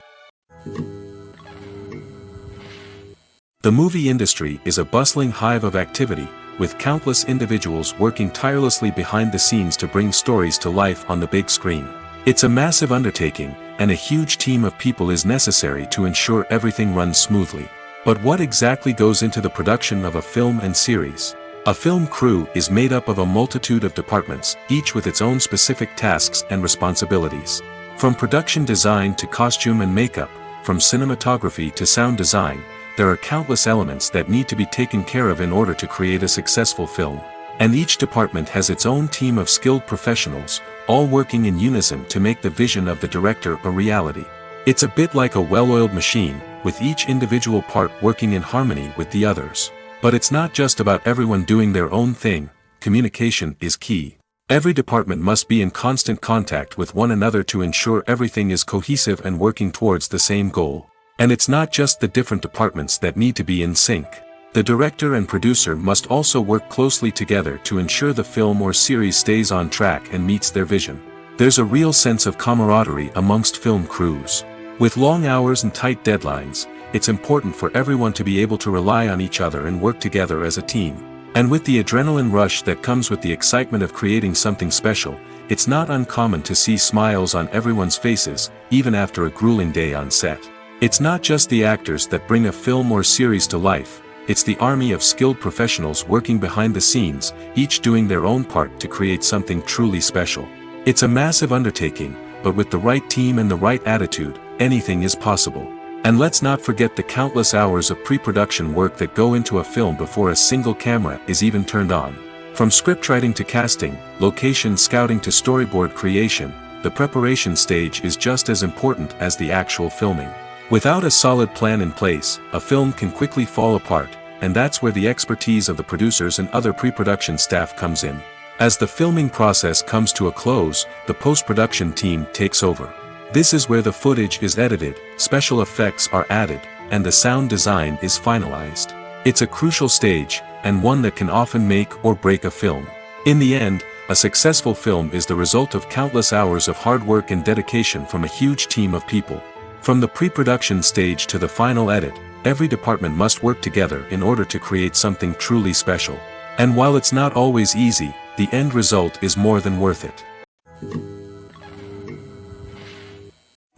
The movie industry is a bustling hive of activity, with countless individuals working tirelessly behind the scenes to bring stories to life on the big screen. It's a massive undertaking, and a huge team of people is necessary to ensure everything runs smoothly. But what exactly goes into the production of a film and series? A film crew is made up of a multitude of departments, each with its own specific tasks and responsibilities. From production design to costume and makeup, from cinematography to sound design, there are countless elements that need to be taken care of in order to create a successful film. And each department has its own team of skilled professionals, all working in unison to make the vision of the director a reality. It's a bit like a well-oiled machine, with each individual part working in harmony with the others. But it's not just about everyone doing their own thing. Communication is key. Every department must be in constant contact with one another to ensure everything is cohesive and working towards the same goal. And it's not just the different departments that need to be in sync. The director and producer must also work closely together to ensure the film or series stays on track and meets their vision. There's a real sense of camaraderie amongst film crews. With long hours and tight deadlines, it's important for everyone to be able to rely on each other and work together as a team. And with the adrenaline rush that comes with the excitement of creating something special, it's not uncommon to see smiles on everyone's faces, even after a grueling day on set. It's not just the actors that bring a film or series to life, it's the army of skilled professionals working behind the scenes, each doing their own part to create something truly special. It's a massive undertaking, but with the right team and the right attitude, anything is possible. And let's not forget the countless hours of pre-production work that go into a film before a single camera is even turned on. From scriptwriting to casting, location scouting to storyboard creation, the preparation stage is just as important as the actual filming. Without a solid plan in place, a film can quickly fall apart, and that's where the expertise of the producers and other pre-production staff comes in. As the filming process comes to a close, the post-production team takes over. This is where the footage is edited, special effects are added, and the sound design is finalized. It's a crucial stage, and one that can often make or break a film. In the end, a successful film is the result of countless hours of hard work and dedication from a huge team of people. From the pre-production stage to the final edit, every department must work together in order to create something truly special. And while it's not always easy, the end result is more than worth it.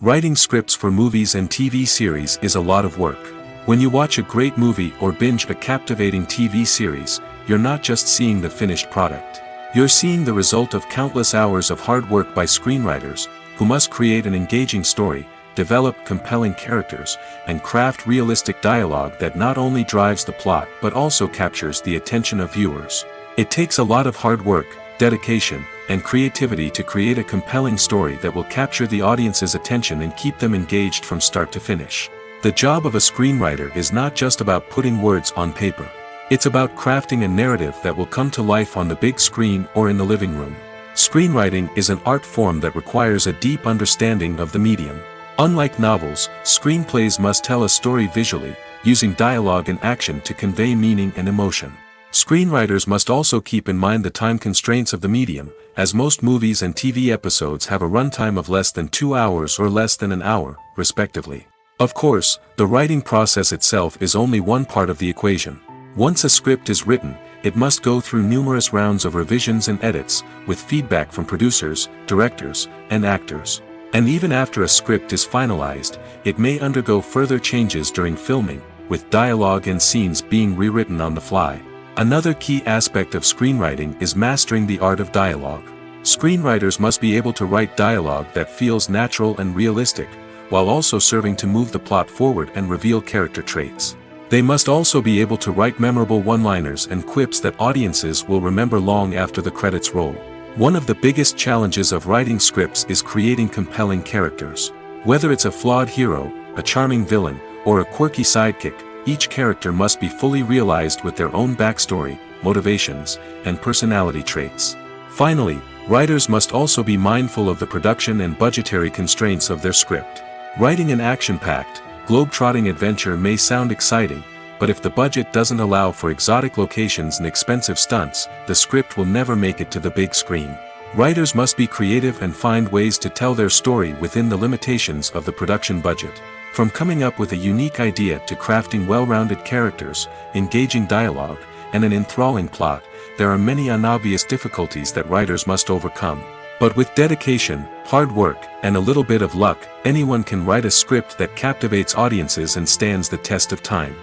Writing scripts for movies and TV series is a lot of work. When you watch a great movie or binge a captivating TV series, you're not just seeing the finished product. You're seeing the result of countless hours of hard work by screenwriters, who must create an engaging story, develop compelling characters, and craft realistic dialogue that not only drives the plot but also captures the attention of viewers. It takes a lot of hard work, dedication, and creativity to create a compelling story that will capture the audience's attention and keep them engaged from start to finish. The job of a screenwriter is not just about putting words on paper. It's about crafting a narrative that will come to life on the big screen or in the living room. Screenwriting is an art form that requires a deep understanding of the medium. Unlike novels, screenplays must tell a story visually, using dialogue and action to convey meaning and emotion. Screenwriters must also keep in mind the time constraints of the medium, as most movies and TV episodes have a runtime of less than 2 hours or less than an hour, respectively. Of course, the writing process itself is only one part of the equation. Once a script is written, it must go through numerous rounds of revisions and edits, with feedback from producers, directors, and actors. And even after a script is finalized, it may undergo further changes during filming, with dialogue and scenes being rewritten on the fly. Another key aspect of screenwriting is mastering the art of dialogue. Screenwriters must be able to write dialogue that feels natural and realistic, while also serving to move the plot forward and reveal character traits. They must also be able to write memorable one-liners and quips that audiences will remember long after the credits roll. One of the biggest challenges of writing scripts is creating compelling characters. Whether it's a flawed hero, a charming villain, or a quirky sidekick, each character must be fully realized with their own backstory, motivations, and personality traits. Finally, writers must also be mindful of the production and budgetary constraints of their script. Writing an action-packed, globe-trotting adventure may sound exciting, but if the budget doesn't allow for exotic locations and expensive stunts, the script will never make it to the big screen. Writers must be creative and find ways to tell their story within the limitations of the production budget. From coming up with a unique idea to crafting well-rounded characters, engaging dialogue, and an enthralling plot, there are many unobvious difficulties that writers must overcome. But with dedication, hard work, and a little bit of luck, anyone can write a script that captivates audiences and stands the test of time.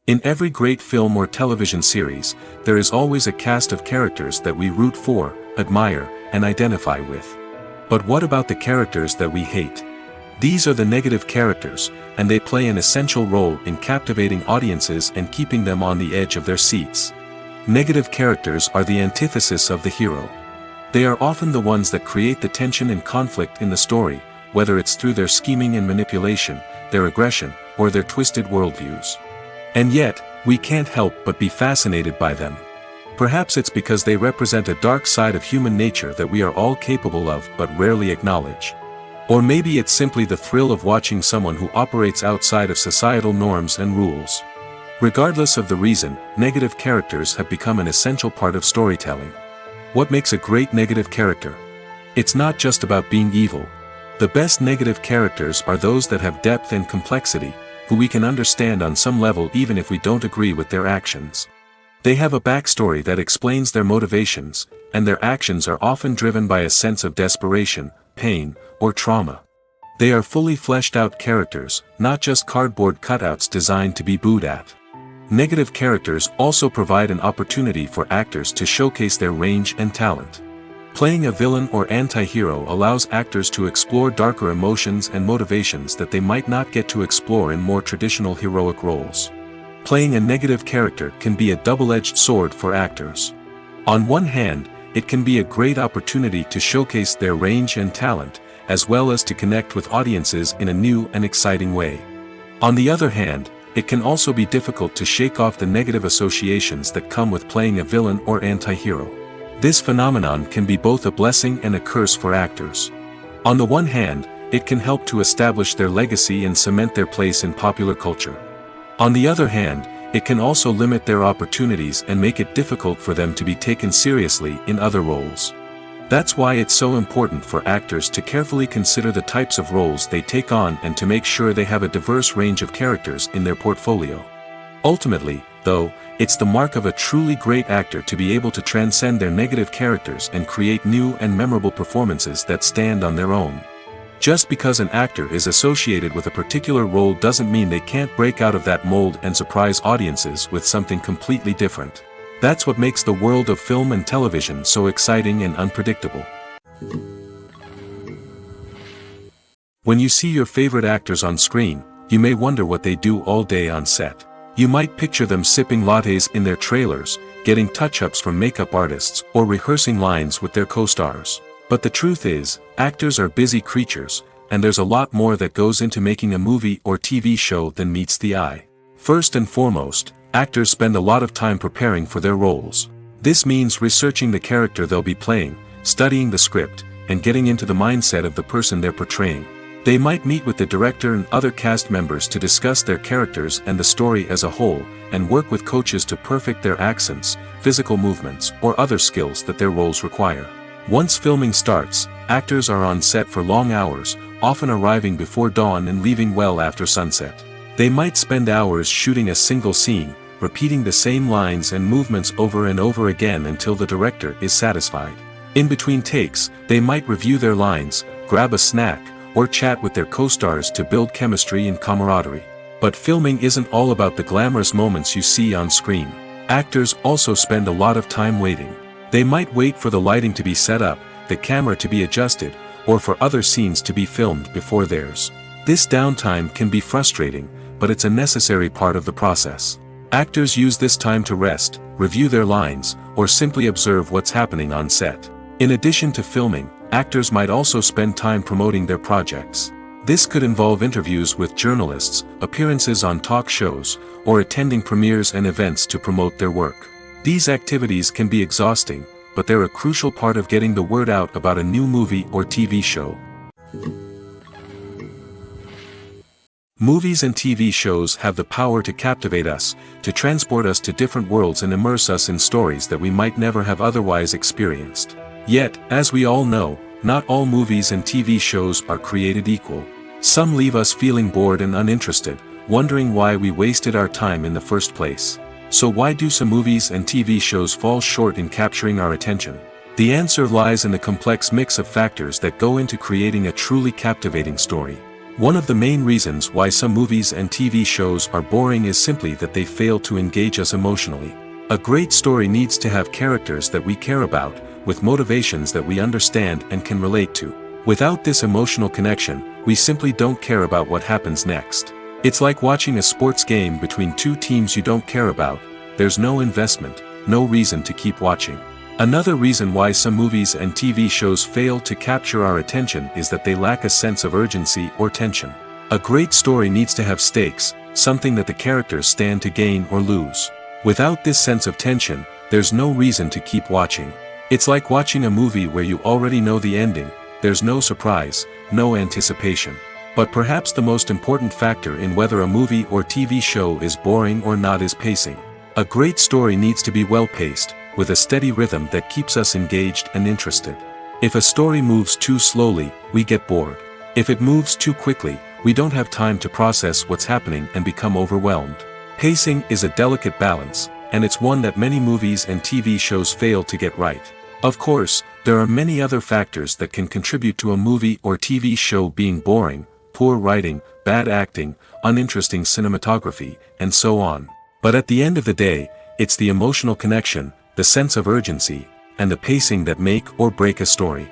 In every great film or television series, there is always a cast of characters that we root for, admire, and identify with. But what about the characters that we hate? These are the negative characters, and they play an essential role in captivating audiences and keeping them on the edge of their seats. Negative characters are the antithesis of the hero. They are often the ones that create the tension and conflict in the story, whether it's through their scheming and manipulation, their aggression, or their twisted worldviews. And yet, we can't help but be fascinated by them. Perhaps it's because they represent a dark side of human nature that we are all capable of but rarely acknowledge. Or maybe it's simply the thrill of watching someone who operates outside of societal norms and rules. Regardless of the reason, negative characters have become an essential part of storytelling. What makes a great negative character? It's not just about being evil. The best negative characters are those that have depth and complexity, who we can understand on some level even if we don't agree with their actions. They have a backstory that explains their motivations, and their actions are often driven by a sense of desperation, pain, or trauma. They are fully fleshed out characters, not just cardboard cutouts designed to be booed at. Negative characters also provide an opportunity for actors to showcase their range and talent. Playing a villain or anti-hero allows actors to explore darker emotions and motivations that they might not get to explore in more traditional heroic roles. Playing a negative character can be a double-edged sword for actors. On one hand, it can be a great opportunity to showcase their range and talent, as well as to connect with audiences in a new and exciting way. On the other hand, it can also be difficult to shake off the negative associations that come with playing a villain or anti-hero. This phenomenon can be both a blessing and a curse for actors. On the one hand, it can help to establish their legacy and cement their place in popular culture. On the other hand, it can also limit their opportunities and make it difficult for them to be taken seriously in other roles. That's why it's so important for actors to carefully consider the types of roles they take on and to make sure they have a diverse range of characters in their portfolio. Ultimately, though, it's the mark of a truly great actor to be able to transcend their negative characters and create new and memorable performances that stand on their own. Just because an actor is associated with a particular role doesn't mean they can't break out of that mold and surprise audiences with something completely different. That's what makes the world of film and television so exciting and unpredictable. When you see your favorite actors on screen, you may wonder what they do all day on set. You might picture them sipping lattes in their trailers, getting touch-ups from makeup artists, or rehearsing lines with their co-stars. But the truth is, actors are busy creatures, and there's a lot more that goes into making a movie or TV show than meets the eye. First and foremost, actors spend a lot of time preparing for their roles. This means researching the character they'll be playing, studying the script, and getting into the mindset of the person they're portraying. They might meet with the director and other cast members to discuss their characters and the story as a whole, and work with coaches to perfect their accents, physical movements, or other skills that their roles require. Once filming starts, actors are on set for long hours, often arriving before dawn and leaving well after sunset. They might spend hours shooting a single scene, repeating the same lines and movements over and over again until the director is satisfied. In between takes, they might review their lines, grab a snack, or chat with their co-stars to build chemistry and camaraderie. But filming isn't all about the glamorous moments you see on screen. Actors also spend a lot of time waiting. They might wait for the lighting to be set up, the camera to be adjusted, or for other scenes to be filmed before theirs. This downtime can be frustrating, but it's a necessary part of the process. Actors use this time to rest, review their lines, or simply observe what's happening on set. In addition to filming, actors might also spend time promoting their projects. This could involve interviews with journalists, appearances on talk shows, or attending premieres and events to promote their work. These activities can be exhausting, but they're a crucial part of getting the word out about a new movie or TV show. Movies and TV shows have the power to captivate us, to transport us to different worlds and immerse us in stories that we might never have otherwise experienced. Yet, as we all know, not all movies and TV shows are created equal. Some leave us feeling bored and uninterested, wondering why we wasted our time in the first place. So why do some movies and TV shows fall short in capturing our attention? The answer lies in the complex mix of factors that go into creating a truly captivating story. One of the main reasons why some movies and TV shows are boring is simply that they fail to engage us emotionally. A great story needs to have characters that we care about, with motivations that we understand and can relate to. Without this emotional connection, we simply don't care about what happens next. It's like watching a sports game between two teams you don't care about. There's no investment, no reason to keep watching. Another reason why some movies and TV shows fail to capture our attention is that they lack a sense of urgency or tension. A great story needs to have stakes, something that the characters stand to gain or lose. Without this sense of tension, there's no reason to keep watching. It's like watching a movie where you already know the ending. There's no surprise, no anticipation. But perhaps the most important factor in whether a movie or TV show is boring or not is pacing. A great story needs to be well-paced, with a steady rhythm that keeps us engaged and interested. If a story moves too slowly, we get bored. If it moves too quickly, we don't have time to process what's happening and become overwhelmed. Pacing is a delicate balance, and it's one that many movies and TV shows fail to get right. Of course, there are many other factors that can contribute to a movie or TV show being boring: poor writing, bad acting, uninteresting cinematography, and so on. But at the end of the day, it's the emotional connection, the sense of urgency, and the pacing that make or break a story.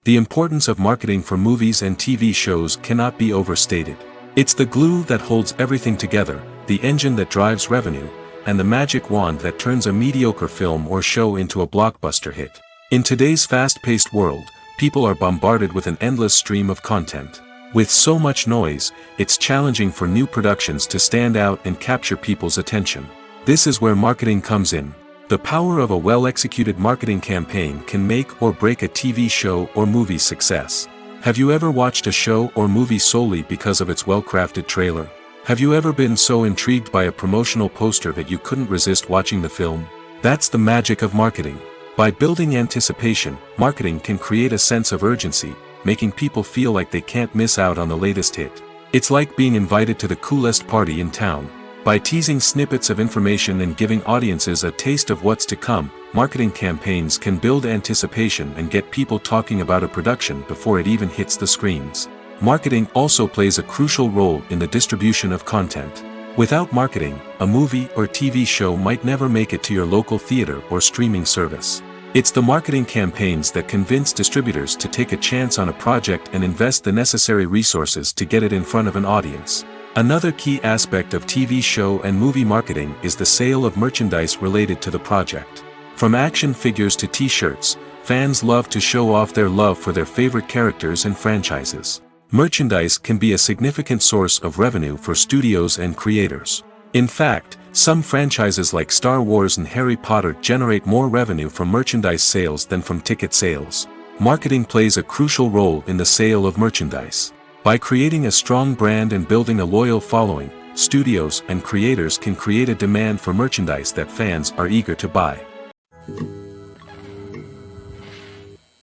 The importance of marketing for movies and TV shows cannot be overstated. It's the glue that holds everything together, the engine that drives revenue, and the magic wand that turns a mediocre film or show into a blockbuster hit. In today's fast-paced world, people are bombarded with an endless stream of content. With so much noise, it's challenging for new productions to stand out and capture people's attention. This is where marketing comes in. The power of a well-executed marketing campaign can make or break a TV show or movie's success. Have you ever watched a show or movie solely because of its well-crafted trailer? Have you ever been so intrigued by a promotional poster that you couldn't resist watching the film? That's the magic of marketing. By building anticipation, marketing can create a sense of urgency, making people feel like they can't miss out on the latest hit. It's like being invited to the coolest party in town. By teasing snippets of information and giving audiences a taste of what's to come, marketing campaigns can build anticipation and get people talking about a production before it even hits the screens. Marketing also plays a crucial role in the distribution of content. Without marketing, a movie or TV show might never make it to your local theater or streaming service. It's the marketing campaigns that convince distributors to take a chance on a project and invest the necessary resources to get it in front of an audience. Another key aspect of TV show and movie marketing is the sale of merchandise related to the project. From action figures to t-shirts, fans love to show off their love for their favorite characters and franchises. Merchandise can be a significant source of revenue for studios and creators. In fact, some franchises like Star Wars and Harry Potter generate more revenue from merchandise sales than from ticket sales. Marketing plays a crucial role in the sale of merchandise. By creating a strong brand and building a loyal following, studios and creators can create a demand for merchandise that fans are eager to buy.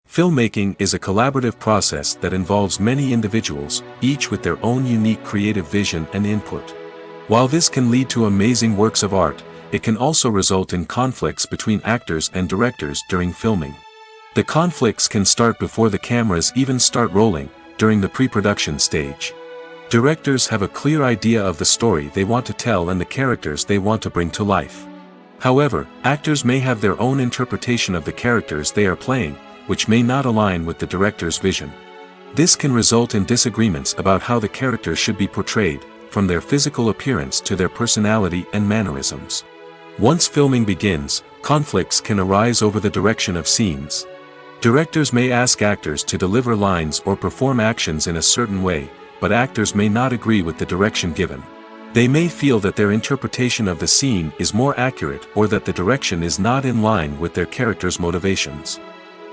Filmmaking is a collaborative process that involves many individuals, each with their own unique creative vision and input. While this can lead to amazing works of art, it can also result in conflicts between actors and directors during filming. The conflicts can start before the cameras even start rolling, during the pre-production stage. Directors have a clear idea of the story they want to tell and the characters they want to bring to life. However, actors may have their own interpretation of the characters they are playing, which may not align with the director's vision. This can result in disagreements about how the characters should be portrayed, from their physical appearance to their personality and mannerisms. Once filming begins, conflicts can arise over the direction of scenes. Directors may ask actors to deliver lines or perform actions in a certain way, but actors may not agree with the direction given. They may feel that their interpretation of the scene is more accurate or that the direction is not in line with their character's motivations.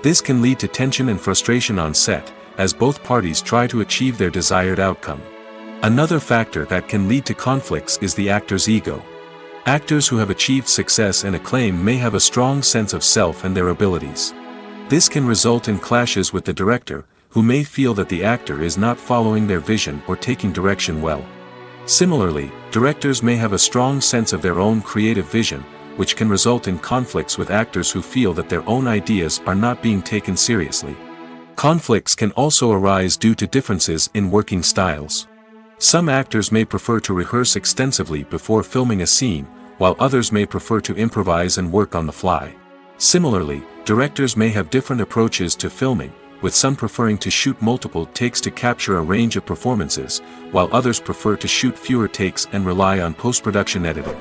This can lead to tension and frustration on set, as both parties try to achieve their desired outcome. Another factor that can lead to conflicts is the actor's ego. Actors who have achieved success and acclaim may have a strong sense of self and their abilities. This can result in clashes with the director, who may feel that the actor is not following their vision or taking direction well. Similarly, directors may have a strong sense of their own creative vision, which can result in conflicts with actors who feel that their own ideas are not being taken seriously. Conflicts can also arise due to differences in working styles. Some actors may prefer to rehearse extensively before filming a scene, while others may prefer to improvise and work on the fly. Similarly, directors may have different approaches to filming, with some preferring to shoot multiple takes to capture a range of performances, while others prefer to shoot fewer takes and rely on post-production editing.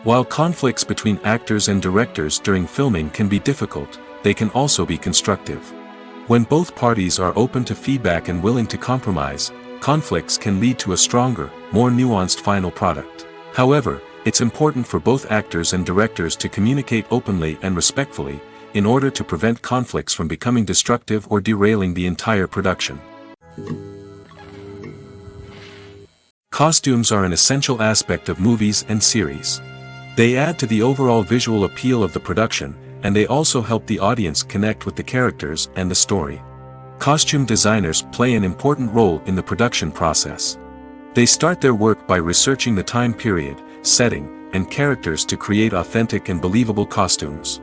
While conflicts between actors and directors during filming can be difficult, they can also be constructive. When both parties are open to feedback and willing to compromise, conflicts can lead to a stronger, more nuanced final product. However, it's important for both actors and directors to communicate openly and respectfully, in order to prevent conflicts from becoming destructive or derailing the entire production. Costumes are an essential aspect of movies and series. They add to the overall visual appeal of the production, and they also help the audience connect with the characters and the story. Costume designers play an important role in the production process. They start their work by researching the time period, setting, and characters to create authentic and believable costumes.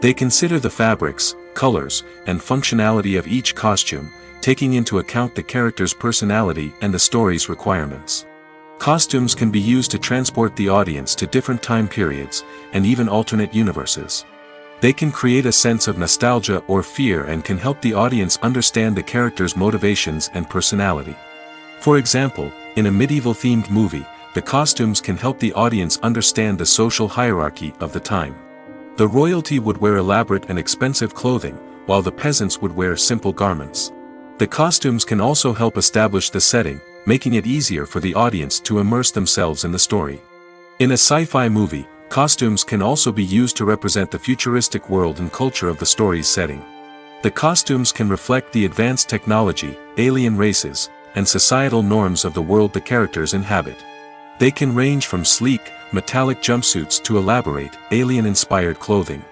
They consider the fabrics, colors, and functionality of each costume, taking into account the character's personality and the story's requirements. Costumes can be used to transport the audience to different time periods, and even alternate universes. They can create a sense of nostalgia or fear and can help the audience understand the character's motivations and personality. For example, in a medieval-themed movie, the costumes can help the audience understand the social hierarchy of the time. The royalty would wear elaborate and expensive clothing, while the peasants would wear simple garments. The costumes can also help establish the setting, making it easier for the audience to immerse themselves in the story. In a sci-fi movie, costumes can also be used to represent the futuristic world and culture of the story's setting. The costumes can reflect the advanced technology, alien races, and societal norms of the world the characters inhabit. They can range from sleek, metallic jumpsuits to elaborate, alien-inspired clothing.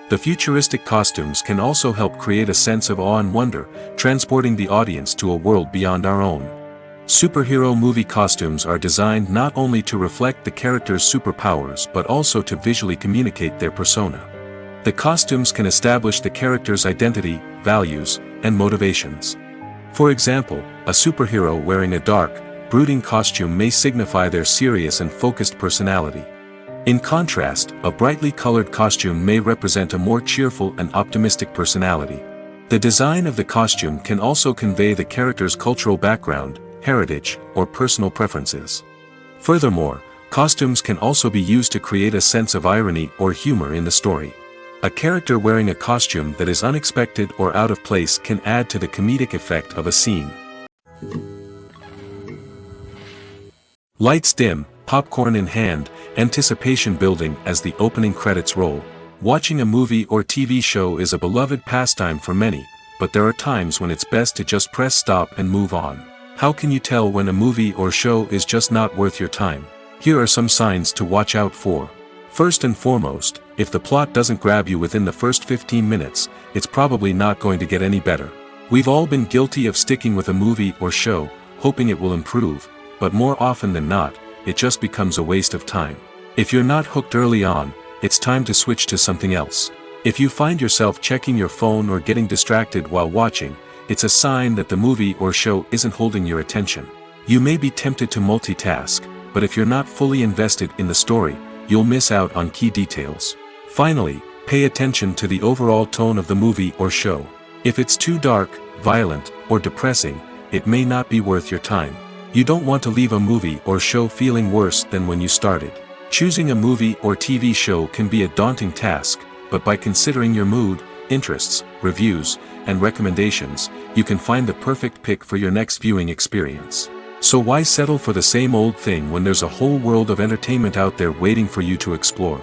The futuristic costumes can also help create a sense of awe and wonder, transporting the audience to a world beyond our own. Superhero movie costumes are designed not only to reflect the character's superpowers but also to visually communicate their persona. The costumes can establish the character's identity, values, and motivations. For example, a superhero wearing a dark, brooding costume may signify their serious and focused personality. In contrast, a brightly colored costume may represent a more cheerful and optimistic personality. The design of the costume can also convey the character's cultural background, heritage, or personal preferences. Furthermore, costumes can also be used to create a sense of irony or humor in the story. A character wearing a costume that is unexpected or out of place can add to the comedic effect of a scene. Lights dim, popcorn in hand, anticipation building as the opening credits roll. Watching a movie or TV show is a beloved pastime for many, but there are times when it's best to just press stop and move on. How can you tell when a movie or show is just not worth your time? Here are some signs to watch out for. First and foremost, if the plot doesn't grab you within the first 15 minutes, it's probably not going to get any better. We've all been guilty of sticking with a movie or show, hoping it will improve, but more often than not, it just becomes a waste of time. If you're not hooked early on, it's time to switch to something else. If you find yourself checking your phone or getting distracted while watching, it's a sign that the movie or show isn't holding your attention. You may be tempted to multitask, but if you're not fully invested in the story, you'll miss out on key details. Finally, pay attention to the overall tone of the movie or show. If it's too dark, violent, or depressing, it may not be worth your time. You don't want to leave a movie or show feeling worse than when you started. Choosing a movie or TV show can be a daunting task, but by considering your mood, interests, reviews, and recommendations, you can find the perfect pick for your next viewing experience. So why settle for the same old thing when there's a whole world of entertainment out there waiting for you to explore?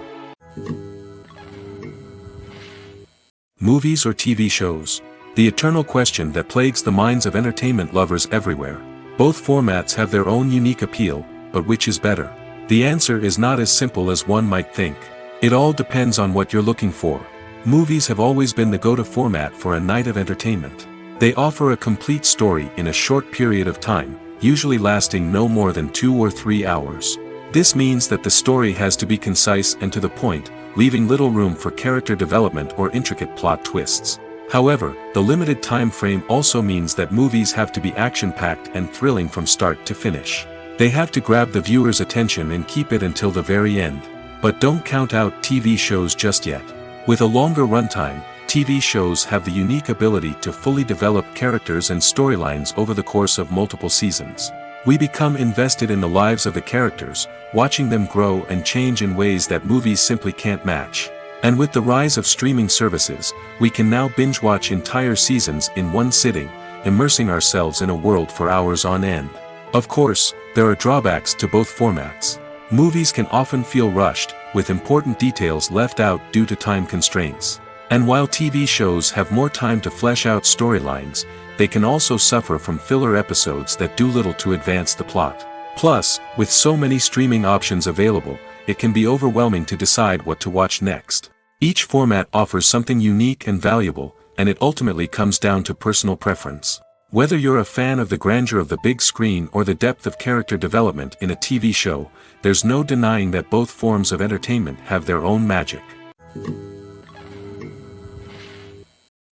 Movies or TV shows? The eternal question that plagues the minds of entertainment lovers everywhere. Both formats have their own unique appeal, but which is better? The answer is not as simple as one might think. It all depends on what you're looking for. Movies have always been the go-to format for a night of entertainment. They offer a complete story in a short period of time, usually lasting no more than 2 or 3 hours. This means that the story has to be concise and to the point, leaving little room for character development or intricate plot twists. However, the limited time frame also means that movies have to be action-packed and thrilling from start to finish. They have to grab the viewer's attention and keep it until the very end. But don't count out TV shows just yet. With a longer runtime, TV shows have the unique ability to fully develop characters and storylines over the course of multiple seasons. We become invested in the lives of the characters, watching them grow and change in ways that movies simply can't match. And with the rise of streaming services, we can now binge-watch entire seasons in one sitting, immersing ourselves in a world for hours on end. Of course, there are drawbacks to both formats. Movies can often feel rushed, with important details left out due to time constraints. And while TV shows have more time to flesh out storylines, they can also suffer from filler episodes that do little to advance the plot. Plus, with so many streaming options available, it can be overwhelming to decide what to watch next. Each format offers something unique and valuable, and it ultimately comes down to personal preference. Whether you're a fan of the grandeur of the big screen or the depth of character development in a TV show, there's no denying that both forms of entertainment have their own magic.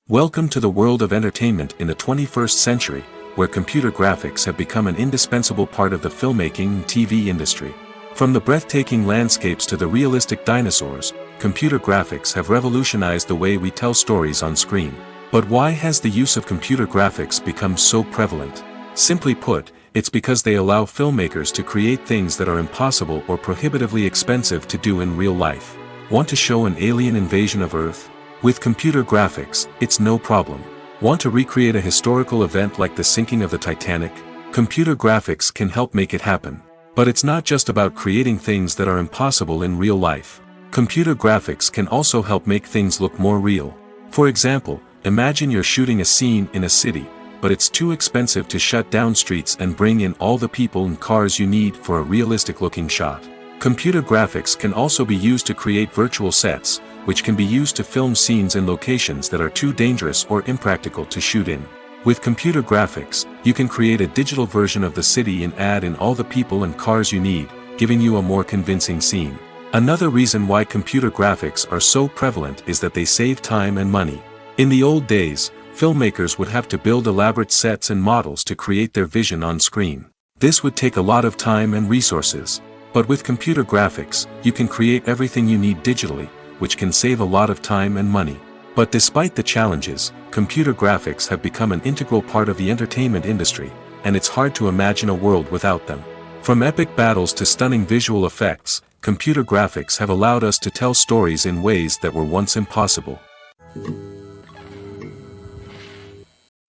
Welcome to the world of entertainment in the 21st century, where computer graphics have become an indispensable part of the filmmaking and TV industry. From the breathtaking landscapes to the realistic dinosaurs, computer graphics have revolutionized the way we tell stories on screen. But why has the use of computer graphics become so prevalent? Simply put, it's because they allow filmmakers to create things that are impossible or prohibitively expensive to do in real life. Want to show an alien invasion of Earth? With computer graphics, it's no problem. Want to recreate a historical event like the sinking of the Titanic? Computer graphics can help make it happen. But it's not just about creating things that are impossible in real life. Computer graphics can also help make things look more real. For example, imagine you're shooting a scene in a city, but it's too expensive to shut down streets and bring in all the people and cars you need for a realistic-looking shot. Computer graphics can also be used to create virtual sets, which can be used to film scenes in locations that are too dangerous or impractical to shoot in. With computer graphics, you can create a digital version of the city and add in all the people and cars you need, giving you a more convincing scene. Another reason why computer graphics are so prevalent is that they save time and money. In the old days, filmmakers would have to build elaborate sets and models to create their vision on screen. This would take a lot of time and resources. But with computer graphics, you can create everything you need digitally, which can save a lot of time and money. But despite the challenges, computer graphics have become an integral part of the entertainment industry, and it's hard to imagine a world without them. From epic battles to stunning visual effects, computer graphics have allowed us to tell stories in ways that were once impossible.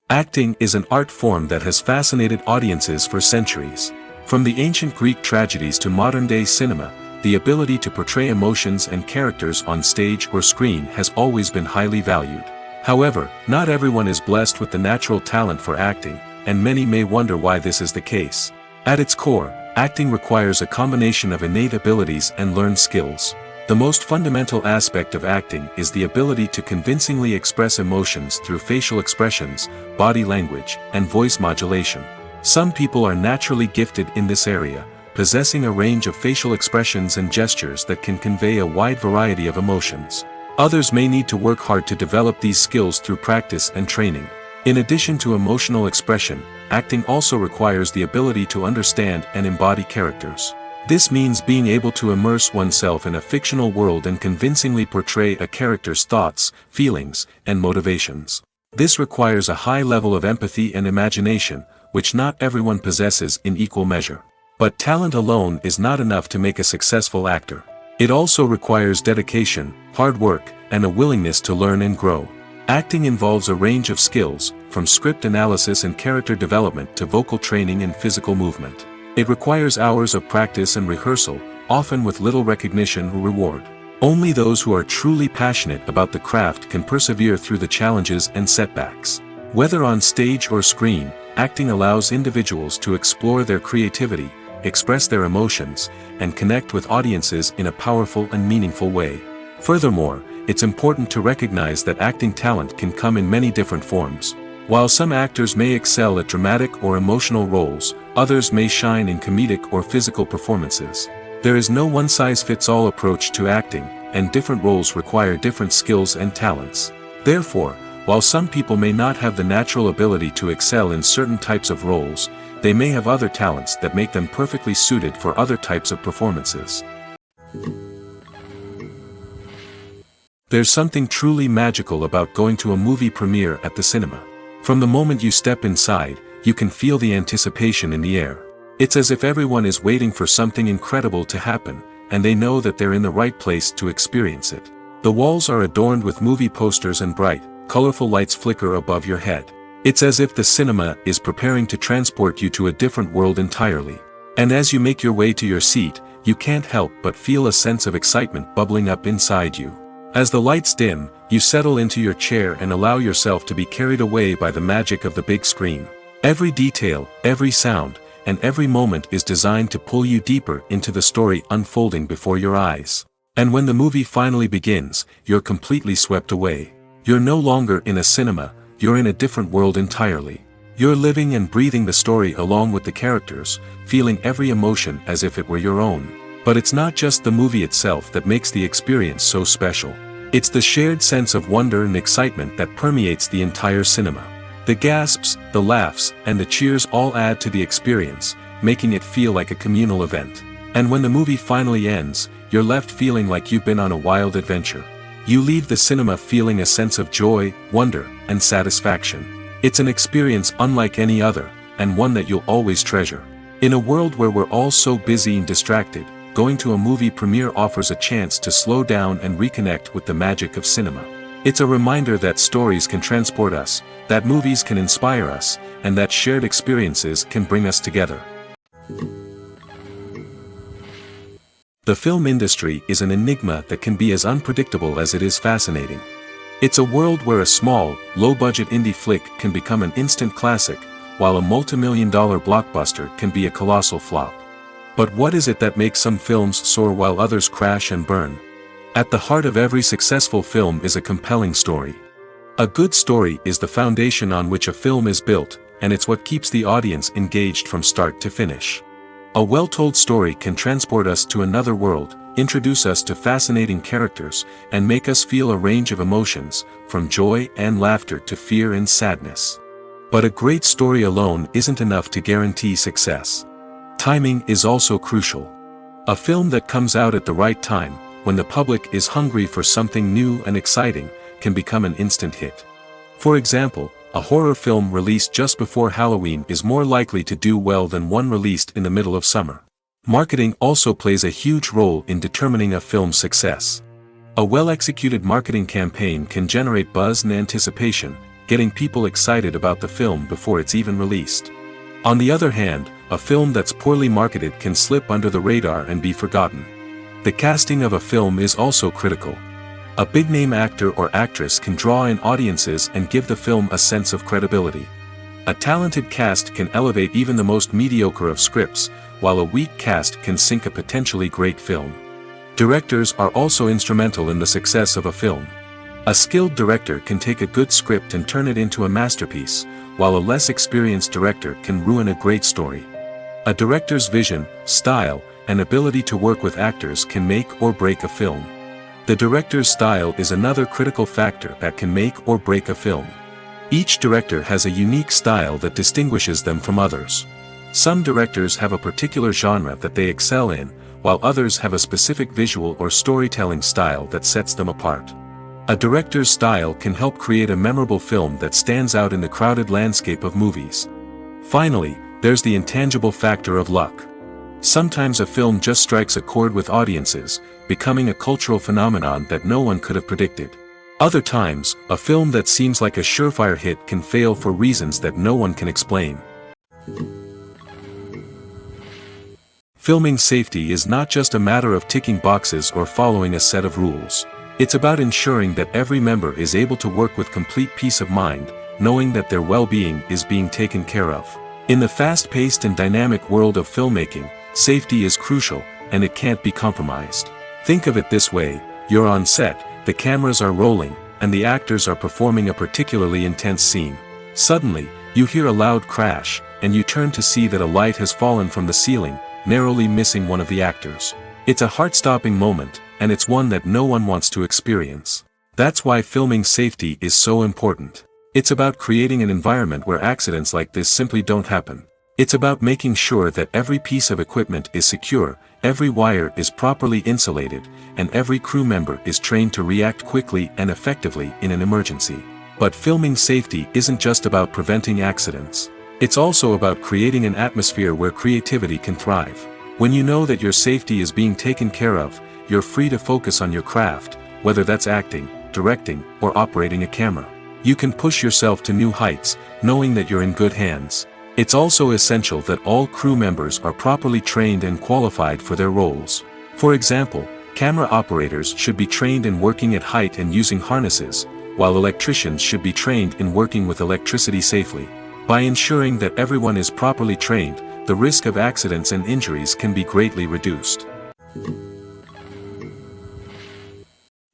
Acting is an art form that has fascinated audiences for centuries. From the ancient Greek tragedies to modern-day cinema, the ability to portray emotions and characters on stage or screen has always been highly valued. However, not everyone is blessed with the natural talent for acting, and many may wonder why this is the case. At its core, acting requires a combination of innate abilities and learned skills. The most fundamental aspect of acting is the ability to convincingly express emotions through facial expressions, body language, and voice modulation. Some people are naturally gifted in this area, possessing a range of facial expressions and gestures that can convey a wide variety of emotions. Others may need to work hard to develop these skills through practice and training. In addition to emotional expression, acting also requires the ability to understand and embody characters. This means being able to immerse oneself in a fictional world and convincingly portray a character's thoughts, feelings, and motivations. This requires a high level of empathy and imagination, which not everyone possesses in equal measure. But talent alone is not enough to make a successful actor. It also requires dedication, hard work, and a willingness to learn and grow. Acting involves a range of skills, from script analysis and character development to vocal training and physical movement. It requires hours of practice and rehearsal, often with little recognition or reward. Only those who are truly passionate about the craft can persevere through the challenges and setbacks. Whether on stage or screen, acting allows individuals to explore their creativity, express their emotions, and connect with audiences in a powerful and meaningful way. Furthermore, it's important to recognize that acting talent can come in many different forms. While some actors may excel at dramatic or emotional roles, others may shine in comedic or physical performances. There is no one-size-fits-all approach to acting, and different roles require different skills and talents. Therefore, while some people may not have the natural ability to excel in certain types of roles, they may have other talents that make them perfectly suited for other types of performances. There's something truly magical about going to a movie premiere at the cinema. From the moment you step inside, you can feel the anticipation in the air. It's as if everyone is waiting for something incredible to happen, and they know that they're in the right place to experience it. The walls are adorned with movie posters and bright, colorful lights flicker above your head. It's as if the cinema is preparing to transport you to a different world entirely. And as you make your way to your seat, you can't help but feel a sense of excitement bubbling up inside you. As the lights dim, you settle into your chair and allow yourself to be carried away by the magic of the big screen. Every detail, every sound, and every moment is designed to pull you deeper into the story unfolding before your eyes. And when the movie finally begins, you're completely swept away. You're no longer in a cinema, you're in a different world entirely. You're living and breathing the story along with the characters, feeling every emotion as if it were your own. But it's not just the movie itself that makes the experience so special. It's the shared sense of wonder and excitement that permeates the entire cinema. The gasps, the laughs, and the cheers all add to the experience, making it feel like a communal event. And when the movie finally ends, you're left feeling like you've been on a wild adventure. You leave the cinema feeling a sense of joy, wonder, and satisfaction. It's an experience unlike any other, and one that you'll always treasure. In a world where we're all so busy and distracted, going to a movie premiere offers a chance to slow down and reconnect with the magic of cinema. It's a reminder that stories can transport us, that movies can inspire us, and that shared experiences can bring us together. The film industry is an enigma that can be as unpredictable as it is fascinating. It's a world where a small, low-budget indie flick can become an instant classic, while a multi-million-dollar blockbuster can be a colossal flop. But what is it that makes some films soar while others crash and burn? At the heart of every successful film is a compelling story. A good story is the foundation on which a film is built, and it's what keeps the audience engaged from start to finish. A well-told story can transport us to another world, introduce us to fascinating characters, and make us feel a range of emotions, from joy and laughter to fear and sadness. But a great story alone isn't enough to guarantee success. Timing is also crucial. A film that comes out at the right time, when the public is hungry for something new and exciting, can become an instant hit. For example, a horror film released just before Halloween is more likely to do well than one released in the middle of summer. Marketing also plays a huge role in determining a film's success. A well-executed marketing campaign can generate buzz and anticipation, getting people excited about the film before it's even released. On the other hand, a film that's poorly marketed can slip under the radar and be forgotten. The casting of a film is also critical. A big-name actor or actress can draw in audiences and give the film a sense of credibility. A talented cast can elevate even the most mediocre of scripts, while a weak cast can sink a potentially great film. Directors are also instrumental in the success of a film. A skilled director can take a good script and turn it into a masterpiece, while a less experienced director can ruin a great story. A director's vision, style, and ability to work with actors can make or break a film. The director's style is another critical factor that can make or break a film. Each director has a unique style that distinguishes them from others. Some directors have a particular genre that they excel in, while others have a specific visual or storytelling style that sets them apart. A director's style can help create a memorable film that stands out in the crowded landscape of movies. Finally, there's the intangible factor of luck. Sometimes a film just strikes a chord with audiences, becoming a cultural phenomenon that no one could have predicted. Other times, a film that seems like a surefire hit can fail for reasons that no one can explain. Filming safety is not just a matter of ticking boxes or following a set of rules. It's about ensuring that every member is able to work with complete peace of mind, knowing that their well-being is being taken care of. In the fast-paced and dynamic world of filmmaking, safety is crucial, and it can't be compromised. Think of it this way: you're on set, the cameras are rolling, and the actors are performing a particularly intense scene. Suddenly, you hear a loud crash, and you turn to see that a light has fallen from the ceiling, narrowly missing one of the actors. It's a heart-stopping moment, and it's one that no one wants to experience. That's why filming safety is so important. It's about creating an environment where accidents like this simply don't happen. It's about making sure that every piece of equipment is secure, every wire is properly insulated, and every crew member is trained to react quickly and effectively in an emergency. But filming safety isn't just about preventing accidents. It's also about creating an atmosphere where creativity can thrive. When you know that your safety is being taken care of, you're free to focus on your craft, whether that's acting, directing, or operating a camera. You can push yourself to new heights, knowing that you're in good hands. It's also essential that all crew members are properly trained and qualified for their roles. For example, camera operators should be trained in working at height and using harnesses, while electricians should be trained in working with electricity safely. By ensuring that everyone is properly trained, the risk of accidents and injuries can be greatly reduced.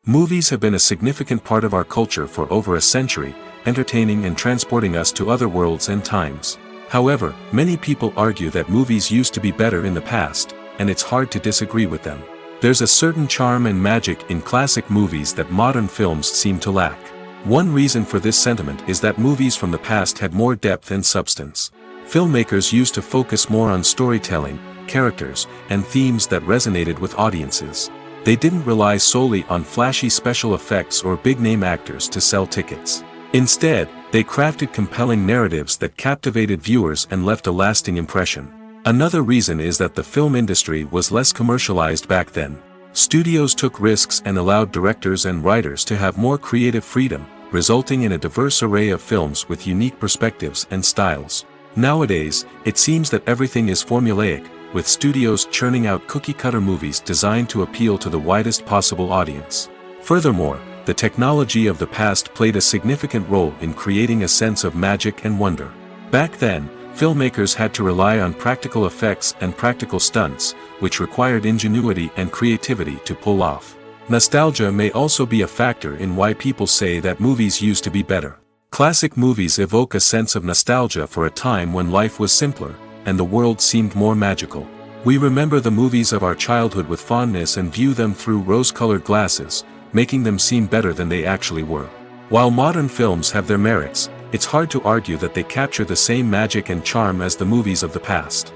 Movies have been a significant part of our culture for over a century, entertaining and transporting us to other worlds and times. However, many people argue that movies used to be better in the past, and it's hard to disagree with them. There's a certain charm and magic in classic movies that modern films seem to lack. One reason for this sentiment is that movies from the past had more depth and substance. Filmmakers used to focus more on storytelling, characters, and themes that resonated with audiences. They didn't rely solely on flashy special effects or big-name actors to sell tickets. Instead, they crafted compelling narratives that captivated viewers and left a lasting impression. Another reason is that the film industry was less commercialized back then. Studios took risks and allowed directors and writers to have more creative freedom, resulting in a diverse array of films with unique perspectives and styles. Nowadays, it seems that everything is formulaic, with studios churning out cookie-cutter movies designed to appeal to the widest possible audience. Furthermore, the technology of the past played a significant role in creating a sense of magic and wonder. Back then, filmmakers had to rely on practical effects and practical stunts, which required ingenuity and creativity to pull off. Nostalgia may also be a factor in why people say that movies used to be better. Classic movies evoke a sense of nostalgia for a time when life was simpler, and the world seemed more magical. We remember the movies of our childhood with fondness and view them through rose-colored glasses, making them seem better than they actually were. While modern films have their merits, it's hard to argue that they capture the same magic and charm as the movies of the past.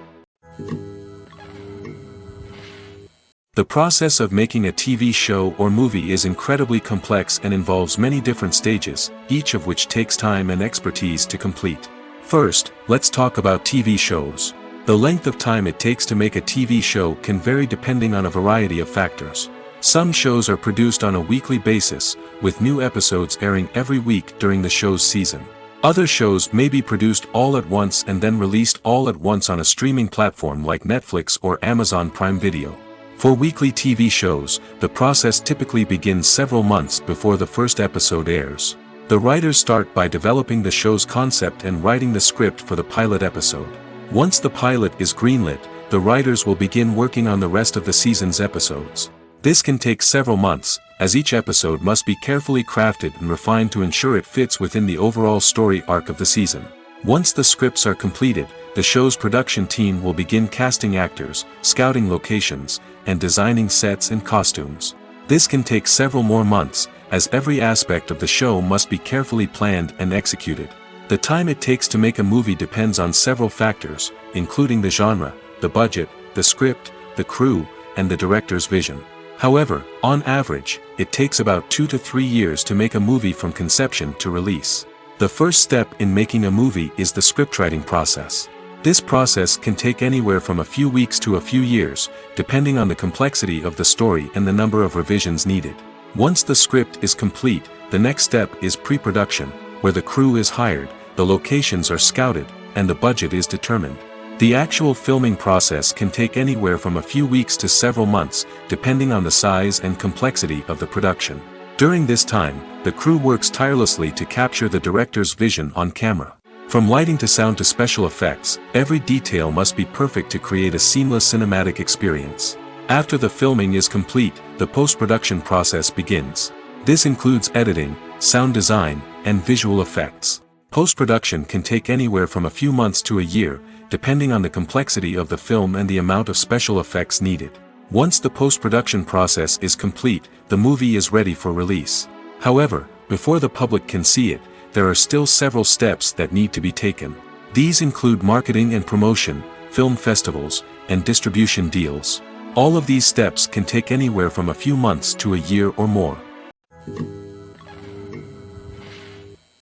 The process of making a TV show or movie is incredibly complex and involves many different stages, each of which takes time and expertise to complete. First, let's talk about TV shows. The length of time it takes to make a TV show can vary depending on a variety of factors. Some shows are produced on a weekly basis, with new episodes airing every week during the show's season. Other shows may be produced all at once and then released all at once on a streaming platform like Netflix or Amazon Prime Video. For weekly TV shows, the process typically begins several months before the first episode airs. The writers start by developing the show's concept and writing the script for the pilot episode. Once the pilot is greenlit, the writers will begin working on the rest of the season's episodes. This can take several months, as each episode must be carefully crafted and refined to ensure it fits within the overall story arc of the season. Once the scripts are completed, the show's production team will begin casting actors, scouting locations, and designing sets and costumes. This can take several more months, as every aspect of the show must be carefully planned and executed. The time it takes to make a movie depends on several factors, including the genre, the budget, the script, the crew, and the director's vision. However, on average, it takes about 2 to 3 years to make a movie from conception to release. The first step in making a movie is the scriptwriting process. This process can take anywhere from a few weeks to a few years, depending on the complexity of the story and the number of revisions needed. Once the script is complete, the next step is pre-production, where the crew is hired, the locations are scouted, and the budget is determined. The actual filming process can take anywhere from a few weeks to several months, depending on the size and complexity of the production. During this time, the crew works tirelessly to capture the director's vision on camera. From lighting to sound to special effects, every detail must be perfect to create a seamless cinematic experience. After the filming is complete, the post-production process begins. This includes editing, sound design, and visual effects. Post-production can take anywhere from a few months to a year, depending on the complexity of the film and the amount of special effects needed. Once the post-production process is complete, the movie is ready for release. However, before the public can see it, there are still several steps that need to be taken. These include marketing and promotion, film festivals, and distribution deals. All of these steps can take anywhere from a few months to a year or more.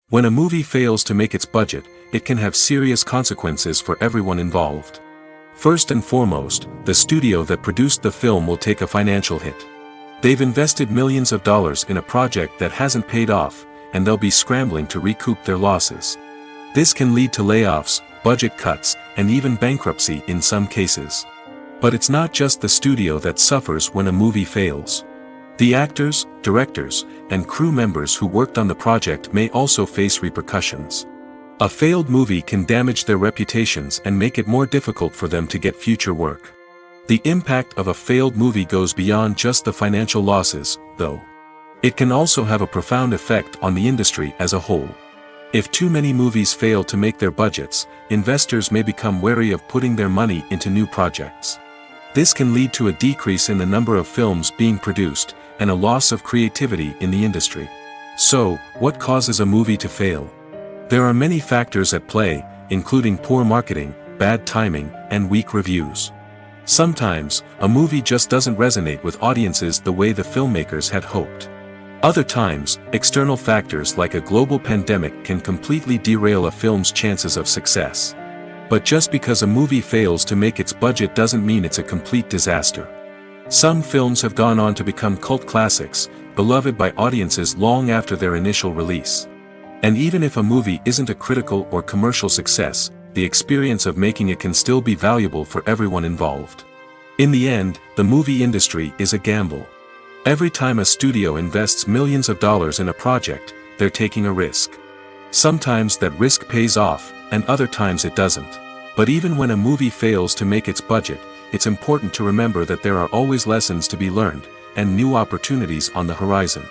When a movie fails to make its budget, it can have serious consequences for everyone involved. First and foremost, the studio that produced the film will take a financial hit. They've invested millions of dollars in a project that hasn't paid off, and they'll be scrambling to recoup their losses. This can lead to layoffs, budget cuts, and even bankruptcy in some cases. But it's not just the studio that suffers when a movie fails. The actors, directors, and crew members who worked on the project may also face repercussions. A failed movie can damage their reputations and make it more difficult for them to get future work. The impact of a failed movie goes beyond just the financial losses, though. It can also have a profound effect on the industry as a whole. If too many movies fail to make their budgets, investors may become wary of putting their money into new projects. This can lead to a decrease in the number of films being produced, and a loss of creativity in the industry. So, what causes a movie to fail? There are many factors at play, including poor marketing, bad timing, and weak reviews. Sometimes, a movie just doesn't resonate with audiences the way the filmmakers had hoped. Other times, external factors like a global pandemic can completely derail a film's chances of success. But just because a movie fails to make its budget doesn't mean it's a complete disaster. Some films have gone on to become cult classics, beloved by audiences long after their initial release. And even if a movie isn't a critical or commercial success, the experience of making it can still be valuable for everyone involved. In the end, the movie industry is a gamble. Every time a studio invests millions of dollars in a project, they're taking a risk. Sometimes that risk pays off, and other times it doesn't. But even when a movie fails to make its budget, it's important to remember that there are always lessons to be learned, and new opportunities on the horizon.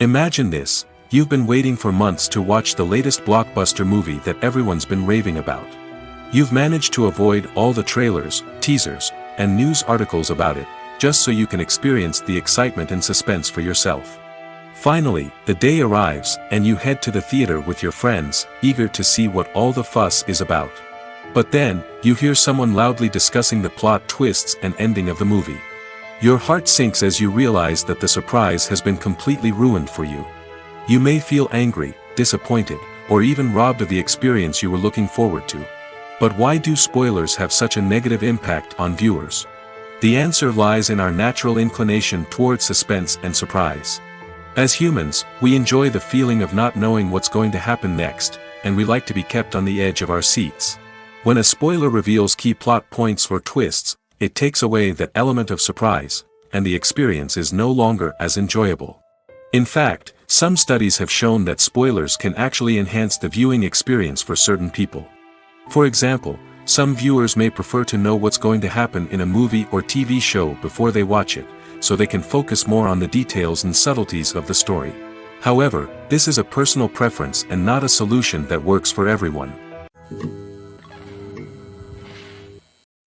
Imagine this: you've been waiting for months to watch the latest blockbuster movie that everyone's been raving about. You've managed to avoid all the trailers, teasers, and news articles about it, just so you can experience the excitement and suspense for yourself. Finally, the day arrives, and you head to the theater with your friends, eager to see what all the fuss is about. But then, you hear someone loudly discussing the plot twists and ending of the movie. Your heart sinks as you realize that the surprise has been completely ruined for you. You may feel angry, disappointed, or even robbed of the experience you were looking forward to. But why do spoilers have such a negative impact on viewers? The answer lies in our natural inclination towards suspense and surprise. As humans, we enjoy the feeling of not knowing what's going to happen next, and we like to be kept on the edge of our seats. When a spoiler reveals key plot points or twists, it takes away that element of surprise, and the experience is no longer as enjoyable. In fact, some studies have shown that spoilers can actually enhance the viewing experience for certain people. For example, some viewers may prefer to know what's going to happen in a movie or TV show before they watch it, so they can focus more on the details and subtleties of the story. However, this is a personal preference and not a solution that works for everyone.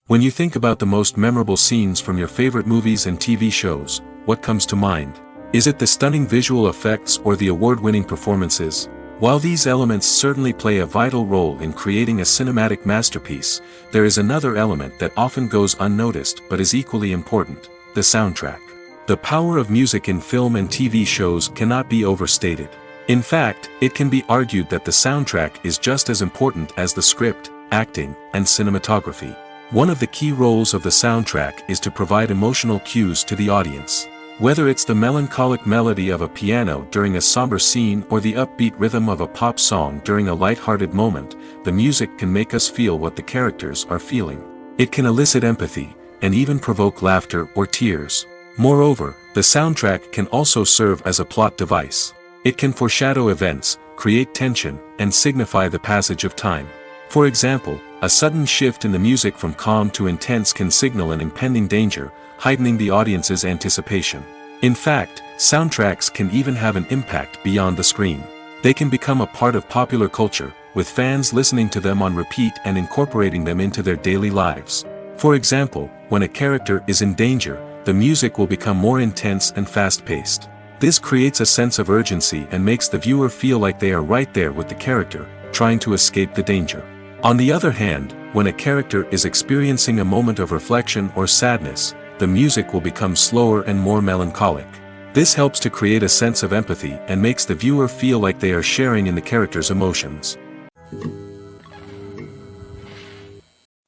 When you think about the most memorable scenes from your favorite movies and TV shows, what comes to mind? Is it the stunning visual effects or the award-winning performances? While these elements certainly play a vital role in creating a cinematic masterpiece, there is another element that often goes unnoticed but is equally important: the soundtrack. The power of music in film and TV shows cannot be overstated. In fact, it can be argued that the soundtrack is just as important as the script, acting, and cinematography. One of the key roles of the soundtrack is to provide emotional cues to the audience. Whether it's the melancholic melody of a piano during a somber scene or the upbeat rhythm of a pop song during a light-hearted moment, the music can make us feel what the characters are feeling. It can elicit empathy, and even provoke laughter or tears. Moreover, the soundtrack can also serve as a plot device. It can foreshadow events, create tension, and signify the passage of time. For example, a sudden shift in the music from calm to intense can signal an impending danger, heightening the audience's anticipation. In fact, soundtracks can even have an impact beyond the screen. They can become a part of popular culture, with fans listening to them on repeat and incorporating them into their daily lives. For example, when a character is in danger, the music will become more intense and fast-paced. This creates a sense of urgency and makes the viewer feel like they are right there with the character, trying to escape the danger. On the other hand, when a character is experiencing a moment of reflection or sadness, the music will become slower and more melancholic. This helps to create a sense of empathy and makes the viewer feel like they are sharing in the character's emotions.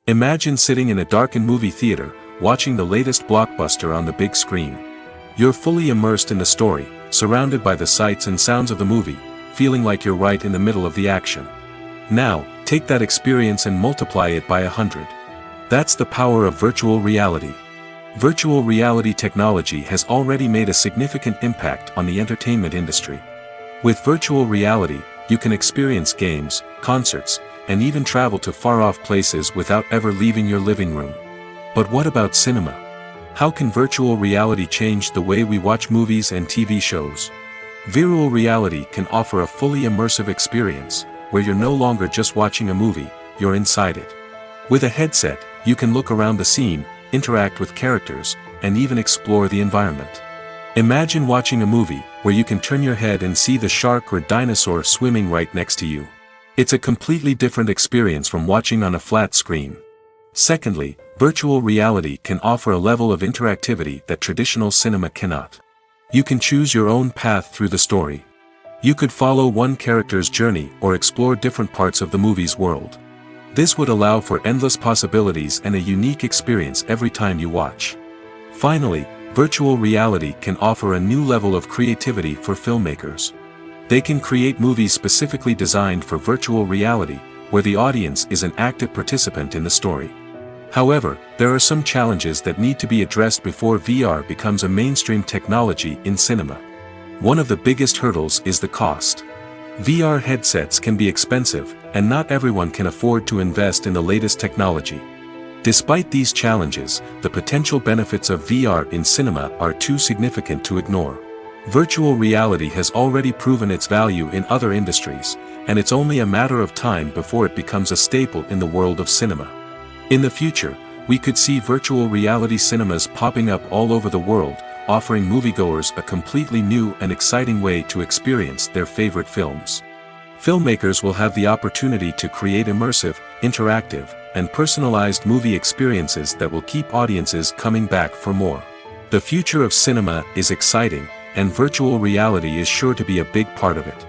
Imagine sitting in a darkened movie theater, watching the latest blockbuster on the big screen. You're fully immersed in the story, surrounded by the sights and sounds of the movie, feeling like you're right in the middle of the action. Now, take that experience and multiply it by 100. That's the power of virtual reality. Virtual reality technology has already made a significant impact on the entertainment industry. With virtual reality, you can experience games, concerts, and even travel to far-off places without ever leaving your living room. But what about cinema? How can virtual reality change the way we watch movies and TV shows? Virtual reality can offer a fully immersive experience, where you're no longer just watching a movie, you're inside it. With a headset, you can look around the scene, interact with characters, and even explore the environment. Imagine watching a movie where you can turn your head and see the shark or dinosaur swimming right next to you. It's a completely different experience from watching on a flat screen. Secondly, virtual reality can offer a level of interactivity that traditional cinema cannot. You can choose your own path through the story. You could follow one character's journey or explore different parts of the movie's world. This would allow for endless possibilities and a unique experience every time you watch. Finally, virtual reality can offer a new level of creativity for filmmakers. They can create movies specifically designed for virtual reality, where the audience is an active participant in the story. However, there are some challenges that need to be addressed before VR becomes a mainstream technology in cinema. One of the biggest hurdles is the cost. VR headsets can be expensive, and not everyone can afford to invest in the latest technology. Despite these challenges, the potential benefits of VR in cinema are too significant to ignore. Virtual reality has already proven its value in other industries, and it's only a matter of time before it becomes a staple in the world of cinema. In the future, we could see virtual reality cinemas popping up all over the world, offering moviegoers a completely new and exciting way to experience their favorite films. Filmmakers will have the opportunity to create immersive, interactive, and personalized movie experiences that will keep audiences coming back for more. The future of cinema is exciting, and virtual reality is sure to be a big part of it.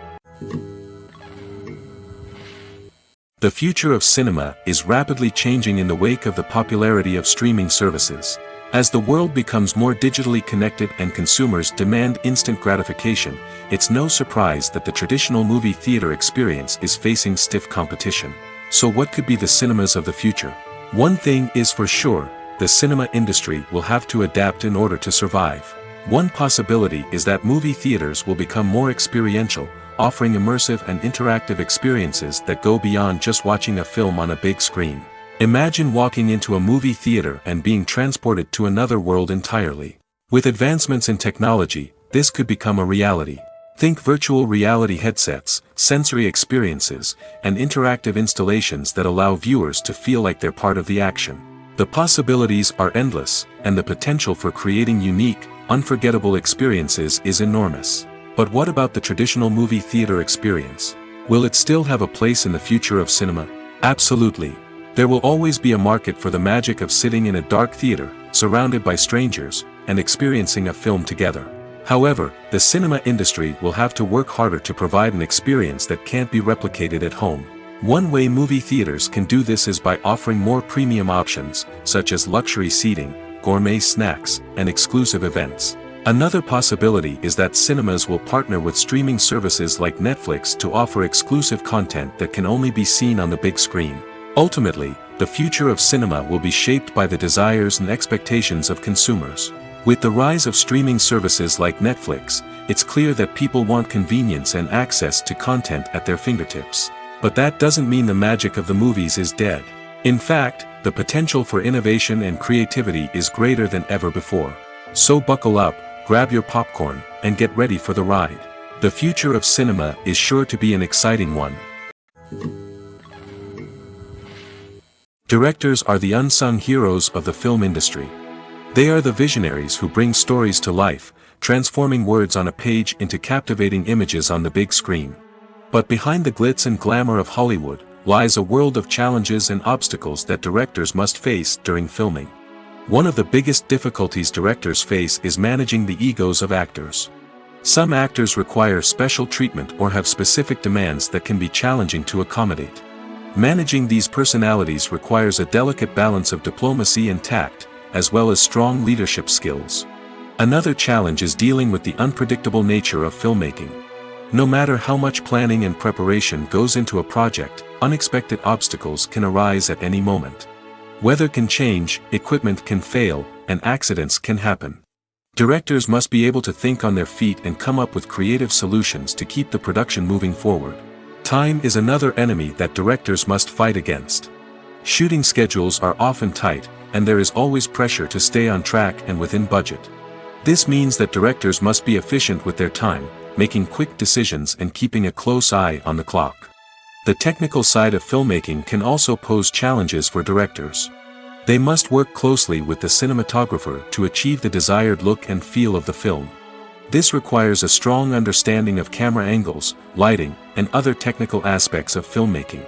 The future of cinema is rapidly changing in the wake of the popularity of streaming services. As the world becomes more digitally connected and consumers demand instant gratification, it's no surprise that the traditional movie theater experience is facing stiff competition. So what could be the cinemas of the future? One thing is for sure, the cinema industry will have to adapt in order to survive. One possibility is that movie theaters will become more experiential, offering immersive and interactive experiences that go beyond just watching a film on a big screen. Imagine walking into a movie theater and being transported to another world entirely. With advancements in technology, this could become a reality. Think virtual reality headsets, sensory experiences, and interactive installations that allow viewers to feel like they're part of the action. The possibilities are endless, and the potential for creating unique, unforgettable experiences is enormous. But what about the traditional movie theater experience? Will it still have a place in the future of cinema? Absolutely. There will always be a market for the magic of sitting in a dark theater, surrounded by strangers, and experiencing a film together. However, the cinema industry will have to work harder to provide an experience that can't be replicated at home. One way movie theaters can do this is by offering more premium options, such as luxury seating, gourmet snacks, and exclusive events. Another possibility is that cinemas will partner with streaming services like Netflix to offer exclusive content that can only be seen on the big screen. Ultimately, the future of cinema will be shaped by the desires and expectations of consumers. With the rise of streaming services like Netflix, it's clear that people want convenience and access to content at their fingertips. But that doesn't mean the magic of the movies is dead. In fact, the potential for innovation and creativity is greater than ever before. So buckle up, grab your popcorn, and get ready for the ride. The future of cinema is sure to be an exciting one. Directors are the unsung heroes of the film industry. They are the visionaries who bring stories to life, transforming words on a page into captivating images on the big screen. But behind the glitz and glamour of Hollywood lies a world of challenges and obstacles that directors must face during filming. One of the biggest difficulties directors face is managing the egos of actors. Some actors require special treatment or have specific demands that can be challenging to accommodate. Managing these personalities requires a delicate balance of diplomacy and tact, as well as strong leadership skills. Another challenge is dealing with the unpredictable nature of filmmaking. No matter how much planning and preparation goes into a project, unexpected obstacles can arise at any moment. Weather can change, equipment can fail, and accidents can happen. Directors must be able to think on their feet and come up with creative solutions to keep the production moving forward. Time is another enemy that directors must fight against. Shooting schedules are often tight, and there is always pressure to stay on track and within budget. This means that directors must be efficient with their time, making quick decisions and keeping a close eye on the clock. The technical side of filmmaking can also pose challenges for directors. They must work closely with the cinematographer to achieve the desired look and feel of the film. This requires a strong understanding of camera angles, lighting, and other technical aspects of filmmaking.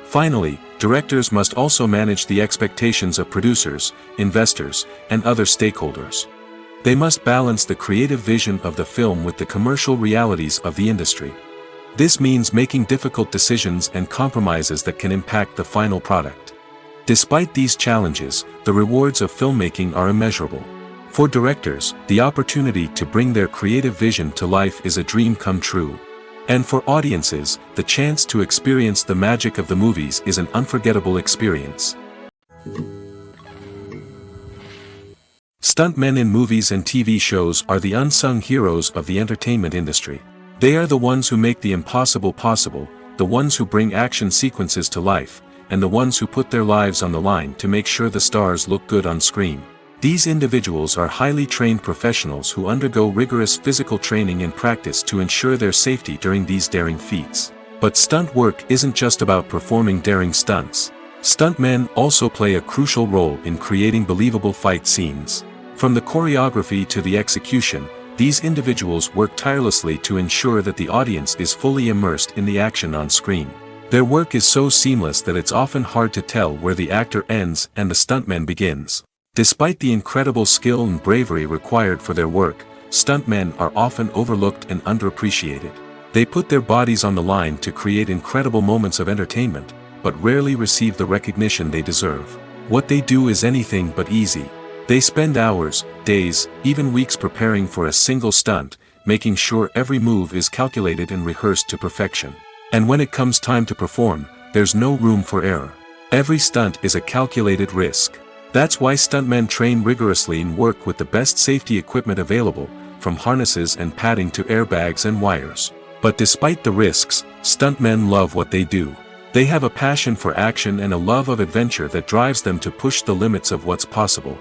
Finally, directors must also manage the expectations of producers, investors, and other stakeholders. They must balance the creative vision of the film with the commercial realities of the industry. This means making difficult decisions and compromises that can impact the final product. Despite these challenges, the rewards of filmmaking are immeasurable. For directors, the opportunity to bring their creative vision to life is a dream come true. And for audiences, the chance to experience the magic of the movies is an unforgettable experience. Stuntmen in movies and TV shows are the unsung heroes of the entertainment industry. They are the ones who make the impossible possible, the ones who bring action sequences to life, and the ones who put their lives on the line to make sure the stars look good on screen. These individuals are highly trained professionals who undergo rigorous physical training and practice to ensure their safety during these daring feats. But stunt work isn't just about performing daring stunts. Stuntmen also play a crucial role in creating believable fight scenes. From the choreography to the execution, these individuals work tirelessly to ensure that the audience is fully immersed in the action on screen. Their work is so seamless that it's often hard to tell where the actor ends and the stuntman begins. Despite the incredible skill and bravery required for their work, stuntmen are often overlooked and underappreciated. They put their bodies on the line to create incredible moments of entertainment, but rarely receive the recognition they deserve. What they do is anything but easy. They spend hours, days, even weeks preparing for a single stunt, making sure every move is calculated and rehearsed to perfection. And when it comes time to perform, there's no room for error. Every stunt is a calculated risk. That's why stuntmen train rigorously and work with the best safety equipment available, from harnesses and padding to airbags and wires. But despite the risks, stuntmen love what they do. They have a passion for action and a love of adventure that drives them to push the limits of what's possible.